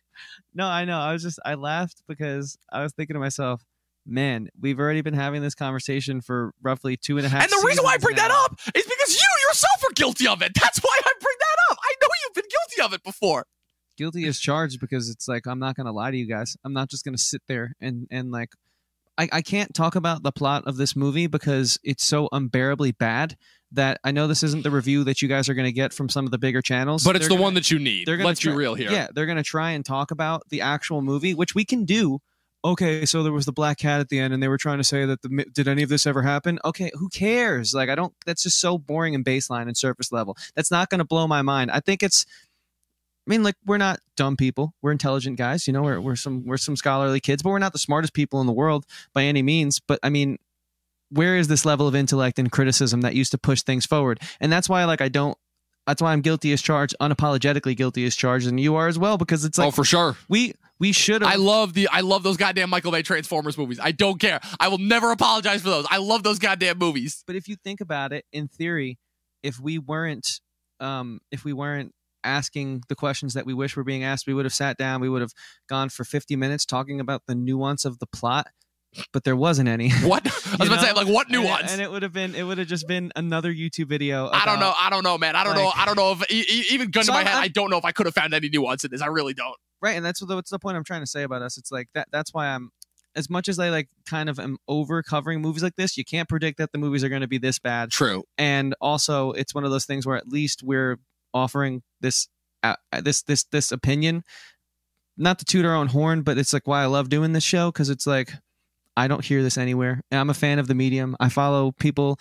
B: No, I know. I laughed because I was thinking to myself, man, we've already been having this conversation for roughly 2.5 seasons.
A: And the reason why I bring that up is because you yourself are guilty of it. That's why I bring that up. I know you've been guilty of it before.
B: Guilty as charged, because it's like, I'm not going to lie to you guys. I'm not just going to sit there and like, I can't talk about the plot of this movie because it's so unbearably bad that I know this isn't the review that you guys are going to get from some of the bigger channels.
A: But it's the one that you need. Let's be real here.
B: Yeah, they're going to try and talk about the actual movie, which we can do. Okay, so there was the black cat at the end, and they were trying to say that did any of this ever happen? Okay, who cares? Like, that's just so boring and baseline and surface level. That's not going to blow my mind. I think like, we're not dumb people. We're intelligent guys. We're some scholarly kids, but we're not the smartest people in the world by any means. But I mean, where is this level of intellect and criticism that used to push things forward? And that's why, like, that's why I'm guilty as charged, unapologetically guilty as charged, and you are as well, because it's like,
A: oh, for sure.
B: We should have.
A: I love those goddamn Michael Bay Transformers movies. I don't care. I will never apologize for those. I love those goddamn movies.
B: But if you think about it, in theory, if we weren't asking the questions that we wish were being asked, we would have sat down, we would have gone for 50 minutes talking about the nuance of the plot, but there wasn't any.
A: What? I was about to say, like, what nuance?
B: And it would have just been another YouTube video.
A: I don't know, man. I don't know if even gun to my head, I don't know if I could have found any nuance in this. I really don't.
B: Right, and that's the point I'm trying to say about us. It's like that's why I'm, as much as I like kind of am over covering movies like this, you can't predict that the movies are going to be this bad.
A: True.
B: And also, it's one of those things where at least we're offering this opinion, not to toot our own horn, but it's like why I love doing this show, because it's like I don't hear this anywhere. And I'm a fan of the medium. I follow people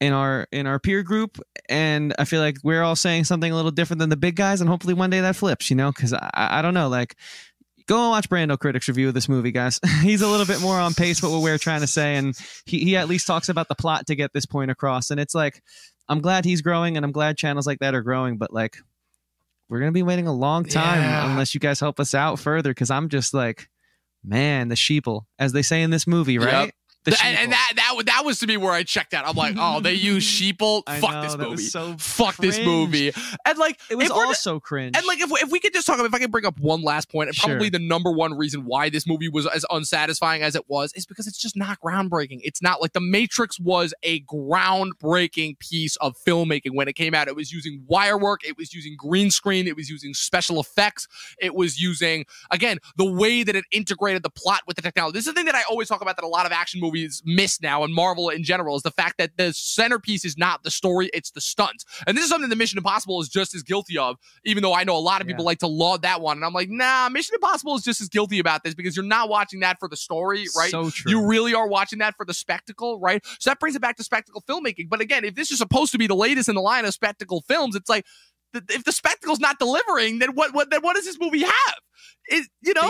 B: in our peer group, and I feel like we're all saying something a little different than the big guys, and hopefully one day that flips, because I don't know, like, go and watch Brando Critic's review of this movie, guys. He's a little bit more on pace with what we're trying to say, and he at least talks about the plot to get this point across. And it's like, I'm glad he's growing, and I'm glad channels like that are growing, but like, we're going to be waiting a long time unless you guys help us out further, because I'm just like, man, the sheeple, as they say in this movie, right?
A: Yep. And that was to me where I checked out. I'm like, oh, they use sheeple. Fuck this movie.
B: So
A: fuck
B: cringe.
A: This movie. And like,
B: it was all so cringe.
A: And like, if we could just talk about, if I can bring up one last point, and probably
B: Sure.
A: the number one reason why this movie was as unsatisfying as it was, is because it's just not groundbreaking. It's not like The Matrix was a groundbreaking piece of filmmaking when it came out. It was using wire work. It was using green screen. It was using special effects. It was using, again, the way that it integrated the plot with the technology. This is the thing that I always talk about that a lot of action movies miss now, and Marvel in general, is the fact that the centerpiece is not the story, it's the stunts. And this is something that Mission Impossible is just as guilty of, even though I know a lot of people like to laud that one. And I'm like, nah, Mission Impossible is just as guilty about this, because you're not watching that for the story, right?
B: So true.
A: You really are watching that for the spectacle, right? So that brings it back to spectacle filmmaking. But again, if this is supposed to be the latest in the line of spectacle films, it's like, if the spectacle's not delivering, then what does this movie have? They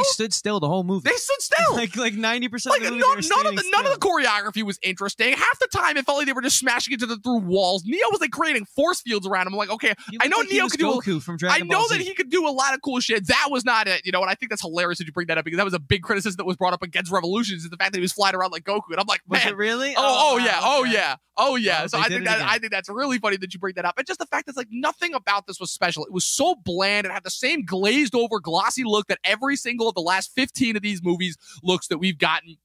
B: stood still the whole movie.
A: They stood still.
B: like 90%
A: Like,
B: of the movie.
A: none of the choreography was interesting. Half the time, it felt like they were just smashing into through walls. Neo was like creating force fields around him. I'm like, okay, I know Neo could do.
B: Goku from Dragon
A: I know
B: Ball Z.
A: that he could do a lot of cool shit. That was not it, and I think that's hilarious that you bring that up, because that was a big criticism that was brought up against Revolutions, is the fact that he was flying around like Goku. And I'm like, man,
B: was it really?
A: Oh
B: wow,
A: yeah.
B: Well,
A: So I think that's really funny that you bring that up. And just the fact that, like, nothing about this was special. It was so bland. It had the same glazed over, glossy look that every single of the last 15 of these movies looks that we've gotten.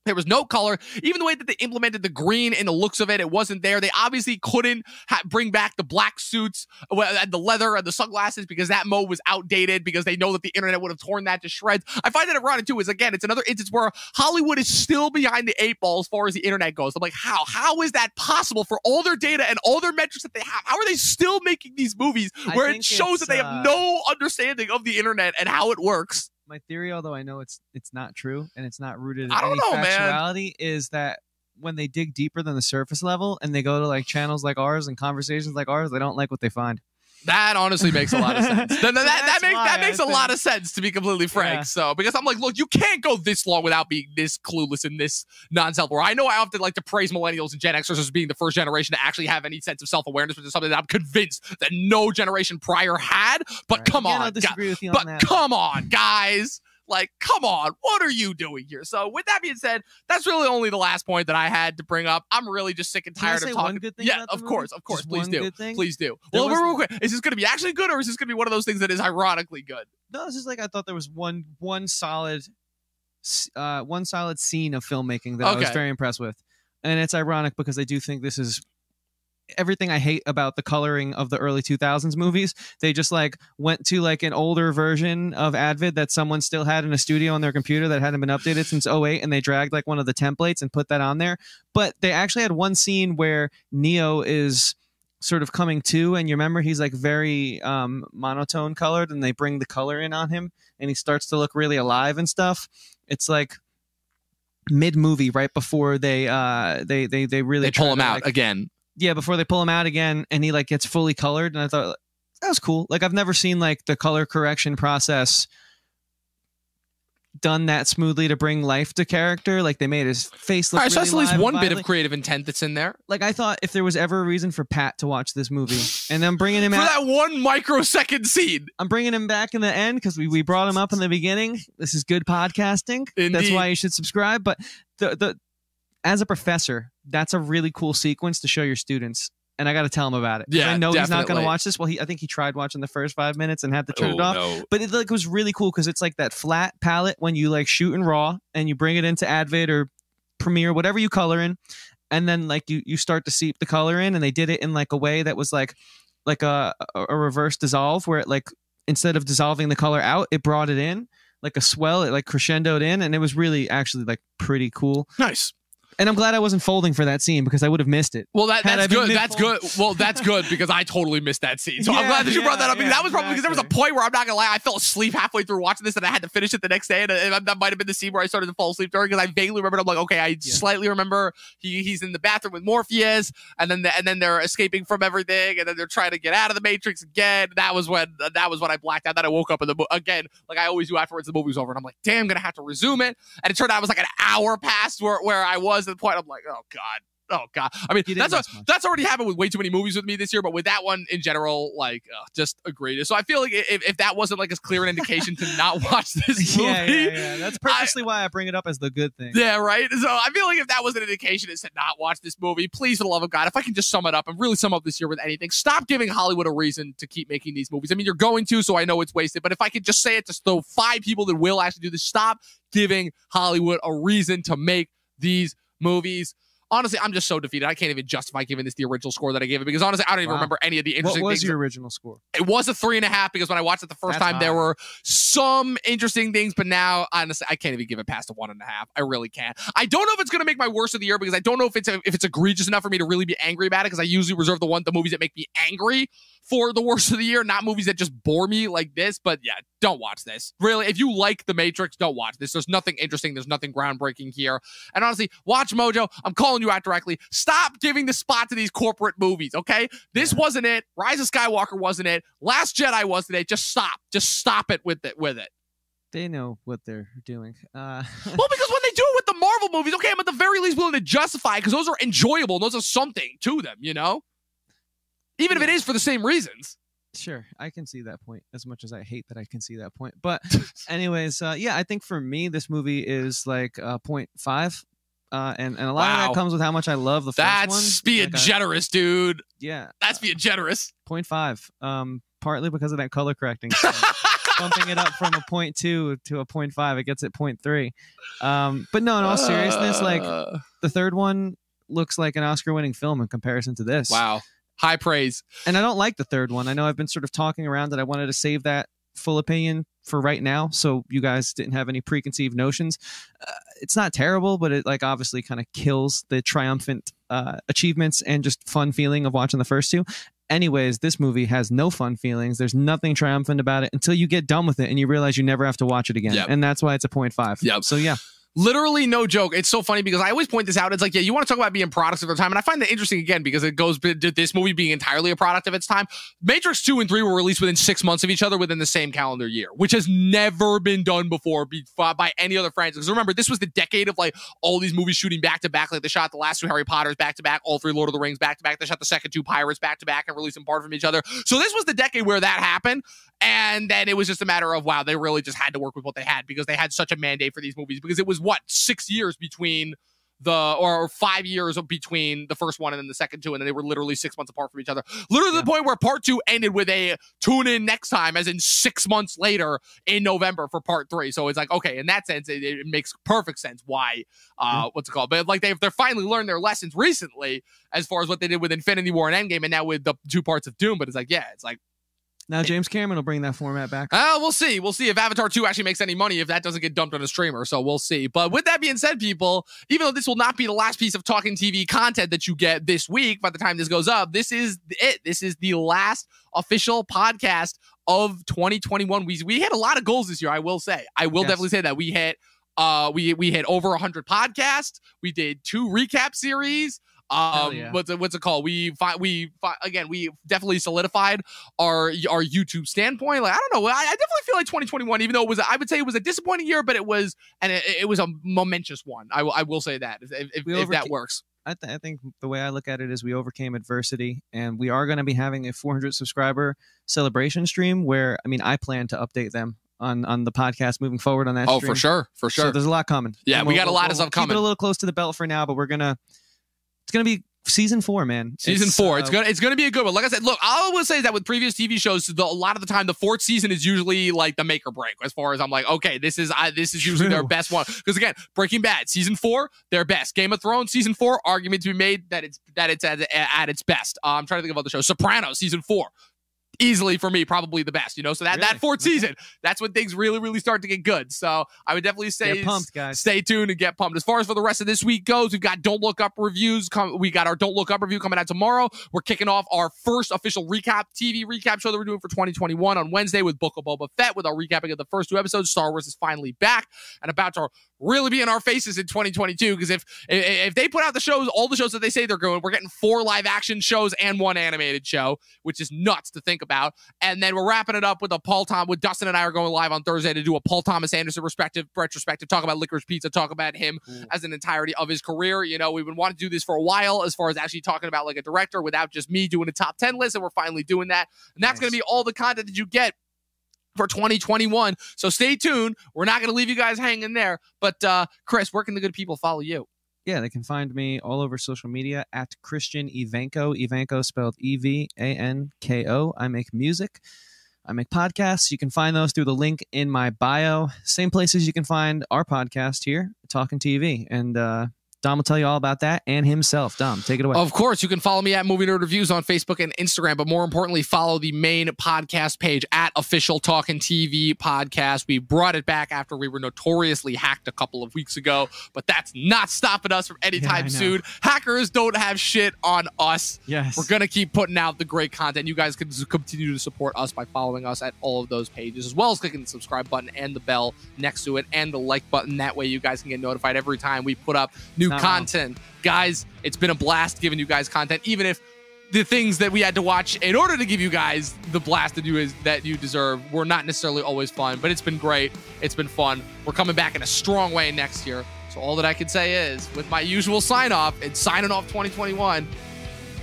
A: There was no color. Even the way that they implemented the green and the looks of it, it wasn't there. They obviously couldn't bring back the black suits and the leather and the sunglasses, because that mode was outdated, because they know that the internet would have torn that to shreds. I find that ironic too, is again, it's another instance where Hollywood is still behind the 8 ball as far as the internet goes. I'm like, how is that possible for all their data and all their metrics that they have? How are they still making these movies where it shows that they have no understanding of the internet and how it works?
B: My theory, although I know it's not true and it's not rooted in
A: I don't
B: any
A: know,
B: factuality, is that when they dig deeper than the surface level and they go to like channels like ours and conversations like ours, they don't like what they find.
A: That honestly makes a lot of sense. That makes a lot of sense, to be completely frank.
B: Yeah.
A: So, because I'm like, look, you can't go this long without being this clueless and this non-self-aware. I know I often like to praise millennials and Gen Xers as being the first generation to actually have any sense of self-awareness, which is something that I'm convinced that no generation prior had. But
B: Right.
A: come
B: Again,
A: on,
B: I'll disagree with you
A: but
B: on that.
A: come on, guys. Like, come on, what are you doing here? So, with that being said, that's really only the last point that I had to bring up. I'm really just sick and
B: Can I
A: tired
B: say
A: of talking.
B: one good thing
A: Yeah,
B: about the
A: of course,
B: movie? Just
A: please
B: one
A: do.
B: good thing?
A: Please do.
B: There
A: Well,
B: was-
A: real quick, is this going to be actually good, or is this going to be one of those things that is ironically good?
B: No, it's just like I thought there was one solid scene of filmmaking that I was
A: Okay.
B: very impressed with, and it's ironic because I do think this is everything I hate about the coloring of the early 2000s movies. They just like went to like an older version of Advid that someone still had in a studio on their computer that hadn't been updated since '08, and they dragged like one of the templates and put that on there. But they actually had one scene where Neo is sort of coming to, and you remember he's like very monotone colored, and they bring the color in on him and he starts to look really alive and stuff. It's like mid-movie, right before they really
A: They pull
B: try
A: him
B: to,
A: out
B: like,
A: again.
B: yeah, before they pull him out again, and he like gets fully colored, and I thought that was cool. Like, I've never seen like the color correction process done that smoothly to bring life to character. Like, they made his face look
A: All right, so
B: really
A: that's at least
B: live
A: one
B: and
A: bit of
B: vibrant.
A: creative intent that's in there.
B: Like, I thought if there was ever a reason for Pat to watch this movie, and I'm bringing him
A: For
B: out,
A: that 1 microsecond scene.
B: I'm bringing him back in the end because we brought him up in the beginning. This is good podcasting. That's
A: Indeed.
B: why you should subscribe. But the as a professor, that's a really cool sequence to show your students. And I got to tell him about it.
A: Yeah,
B: I know he's not going
A: definitely.
B: to watch this. Well, I think he tried watching the first 5 minutes and had to turn it
A: Oh,
B: off.
A: no.
B: But it like was really cool because it's like that flat palette when you like shoot in RAW and you bring it into Advid or Premiere, whatever you color in, and then like you start to seep the color in, and they did it in like a way that was like a reverse dissolve, where it like instead of dissolving the color out, it brought it in like a swell. It like crescendoed in, and it was really actually like pretty cool.
A: Nice.
B: And I'm glad I wasn't folding for that scene because I would have missed it.
A: Well, that's good. That's good. Well, that's good because I totally missed that scene. So I'm glad that you brought that up because that was probably because there was a point where I'm not gonna lie, I fell asleep halfway through watching this and I had to finish it the next day. And that might have been the scene where I started to fall asleep during because I vaguely remembered. I'm like, okay, I slightly remember he's in the bathroom with Morpheus, and then they're escaping from everything, and then they're trying to get out of the Matrix again. That was when I blacked out. Then I woke up in again, like I always do afterwards. The movie was over, and I'm like, damn, I'm gonna have to resume it. And it turned out it was like an hour past where I was at the point. I'm like, oh God. I mean, that's already happened with way too many movies with me this year, but with that one in general, like, just agreed. So I feel like if that wasn't like as clear an indication to not watch this movie.
B: Yeah. That's purposely why I bring it up as the good thing.
A: Yeah, right? So I feel like if that was an indication to not watch this movie, please, for the love of God, if I can just sum it up and really sum up this year with anything, stop giving Hollywood a reason to keep making these movies. I mean, you're going to, so I know it's wasted, but if I could just say it to those 5 people that will actually do this, stop giving Hollywood a reason to make these movies. Honestly, I'm just so defeated. I can't even justify giving this the original score that I gave it because honestly, I don't even remember any of the interesting things.
B: What was your original score?
A: It was a 3.5 because when I watched it the first time, there were some interesting things, but now, honestly, I can't even give it past a 1.5. I really can't. I don't know if it's going to make my worst of the year because I don't know if it's egregious enough for me to really be angry about it because I usually reserve the movies that make me angry for the worst of the year, not movies that just bore me like this. But yeah, don't watch this. Really, if you like The Matrix, don't watch this. There's nothing interesting. There's nothing groundbreaking here. And honestly, watch Mojo. I'm calling you out directly. Stop giving the spot to these corporate movies, okay? This wasn't it. Rise of Skywalker wasn't it. Last Jedi wasn't it. Just stop. Just stop it with it.
B: They know what they're doing.
A: Well, because when they do it with the Marvel movies, okay, I'm at the very least willing to justify it because those are enjoyable. Those are something to them, you know? Even if it is for the same reasons.
B: Sure, I can see that point as much as I hate that I can see that point. But anyways, I think for me, this movie is like 0.5. And a lot of that comes with how much I love the first one.
A: That's being generous, dude.
B: Yeah.
A: That's being generous.
B: 0.5. Partly because of that color correcting. Bumping it up from a 0.2 to a 0.5. It gets at 0.3. But no, in all seriousness, like the third one looks like an Oscar-winning film in comparison to this.
A: Wow. High praise.
B: And I don't like the third one. I know I've been sort of talking around that I wanted to save that full opinion for right now, so you guys didn't have any preconceived notions. It's not terrible, but it like obviously kind of kills the triumphant achievements and just fun feeling of watching the first two. Anyways, this movie has no fun feelings. There's nothing triumphant about it until you get done with it and you realize you never have to watch it again. Yep. And that's why it's a 0.5.
A: Yep.
B: So yeah.
A: Literally no joke. It's so funny because I always point this out. It's like, yeah, you want to talk about being products of their time. And I find that interesting again because it goes to this movie being entirely a product of its time. Matrix 2 and 3 were released within 6 months of each other within the same calendar year, which has never been done before by any other franchise. Because remember, this was the decade of like all these movies shooting back to back. Like they shot the last 2 Harry Potters back to back, all 3 Lord of the Rings back to back. They shot the second 2 Pirates back to back and released them apart from each other. So this was the decade where that happened. And then it was just a matter of, wow, they really just had to work with what they had because they had such a mandate for these movies because it was 6 years between or 5 years between the first one and then the second 2, and then they were literally 6 months apart from each other. Literally to the point where part 2 ended with a tune in next time, as in 6 months later in November for part 3. So it's like, okay, in that sense, it makes perfect sense why, what's it called? But like they're finally learned their lessons recently as far as what they did with Infinity War and Endgame, and now with the 2 parts of Doom. But it's like, yeah, it's like,
B: now James Cameron will bring that format back.
A: We'll see. We'll see if Avatar 2 actually makes any money, if that doesn't get dumped on a streamer. So we'll see. But with that being said, people, even though this will not be the last piece of Talking TV content that you get this week, by the time this goes up, this is it. This is the last official podcast of 2021. We hit a lot of goals this year, I will say. I will definitely say that. We hit we hit over 100 podcasts. We did 2 recap series. What's it called? We definitely solidified our YouTube standpoint. Like, I don't know. I definitely feel like 2021, even though I would say it was a disappointing year, but it was a momentous one. I will say that if that works.
B: I think the way I look at it is we overcame adversity, and we are going to be having a 400 subscriber celebration stream where, I mean, I plan to update them on the podcast moving forward on that stream.
A: For sure.
B: So there's a lot coming.
A: Yeah, we got a lot of stuff coming.
B: Keep it a little close to the belt for now, but it's gonna be season 4, man.
A: Season 4. It's gonna be a good one. Like I said, look, all I will say is that with previous TV shows, a lot of the time, the 4th season is usually like the make or break. As far as I'm like, okay, this is usually their best one. Because again, Breaking Bad season 4, their best. Game of Thrones season 4, argument to be made that it's at its best. I'm trying to think of other shows. Sopranos season 4. easily for me, probably the best, you know? So that
B: Really?
A: fourth season, that's when things really, really start to get good. So I would definitely say
B: Get pumped, guys.
A: Stay tuned and get pumped. As far as for the rest of this week goes, we've got Don't Look Up reviews. We got our Don't Look Up review coming out tomorrow. We're kicking off our first official TV recap show that we're doing for 2021 on Wednesday with Book of Boba Fett, with our recapping of the first 2 episodes. Star Wars is finally back and about to really be in our faces in 2022, because if they put out the shows, all the shows that they say they're going, we're getting 4 live action shows and 1 animated show, which is nuts to think about. And then we're wrapping it up with with Dustin and I are going live on Thursday to do a Paul Thomas Anderson retrospective, talk about Licorice Pizza, talk about him as an entirety of his career. You know, we've been wanting to do this for a while, as far as actually talking about like a director without just me doing a top 10 list, and we're finally doing that. And that's going to be all the content that you get for 2021. So stay tuned. We're not going to leave you guys hanging there. But Chris, where can the good people follow you?
B: Yeah, they can find me all over social media at Christian Ivanko. Ivanko spelled Evanko. I make music. I make podcasts. You can find those through the link in my bio. Same places you can find our podcast here, Talking TV. And Dom will tell you all about that and himself. Dom, take it away.
A: Of course, you can follow me at Movie Nerd Reviews on Facebook and Instagram, but more importantly, follow the main podcast page at Official Talking TV Podcast. We brought it back after we were notoriously hacked a couple of weeks ago, but that's not stopping us from anytime soon. Hackers don't have shit on us.
B: Yes.
A: We're going to keep putting out the great content. You guys can continue to support us by following us at all of those pages, as well as clicking the subscribe button and the bell next to it and the like button. That way you guys can get notified every time we put up new content. Guys, it's been a blast giving you guys content, even if the things that we had to watch in order to give you guys the blast that you deserve were not necessarily always fun, but it's been great. It's been fun. We're coming back in a strong way next year. So all that I can say is, with my usual sign off, it's signing off 2021,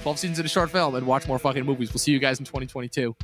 A: 12 seasons in a short film, and watch more fucking movies. We'll see you guys in 2022.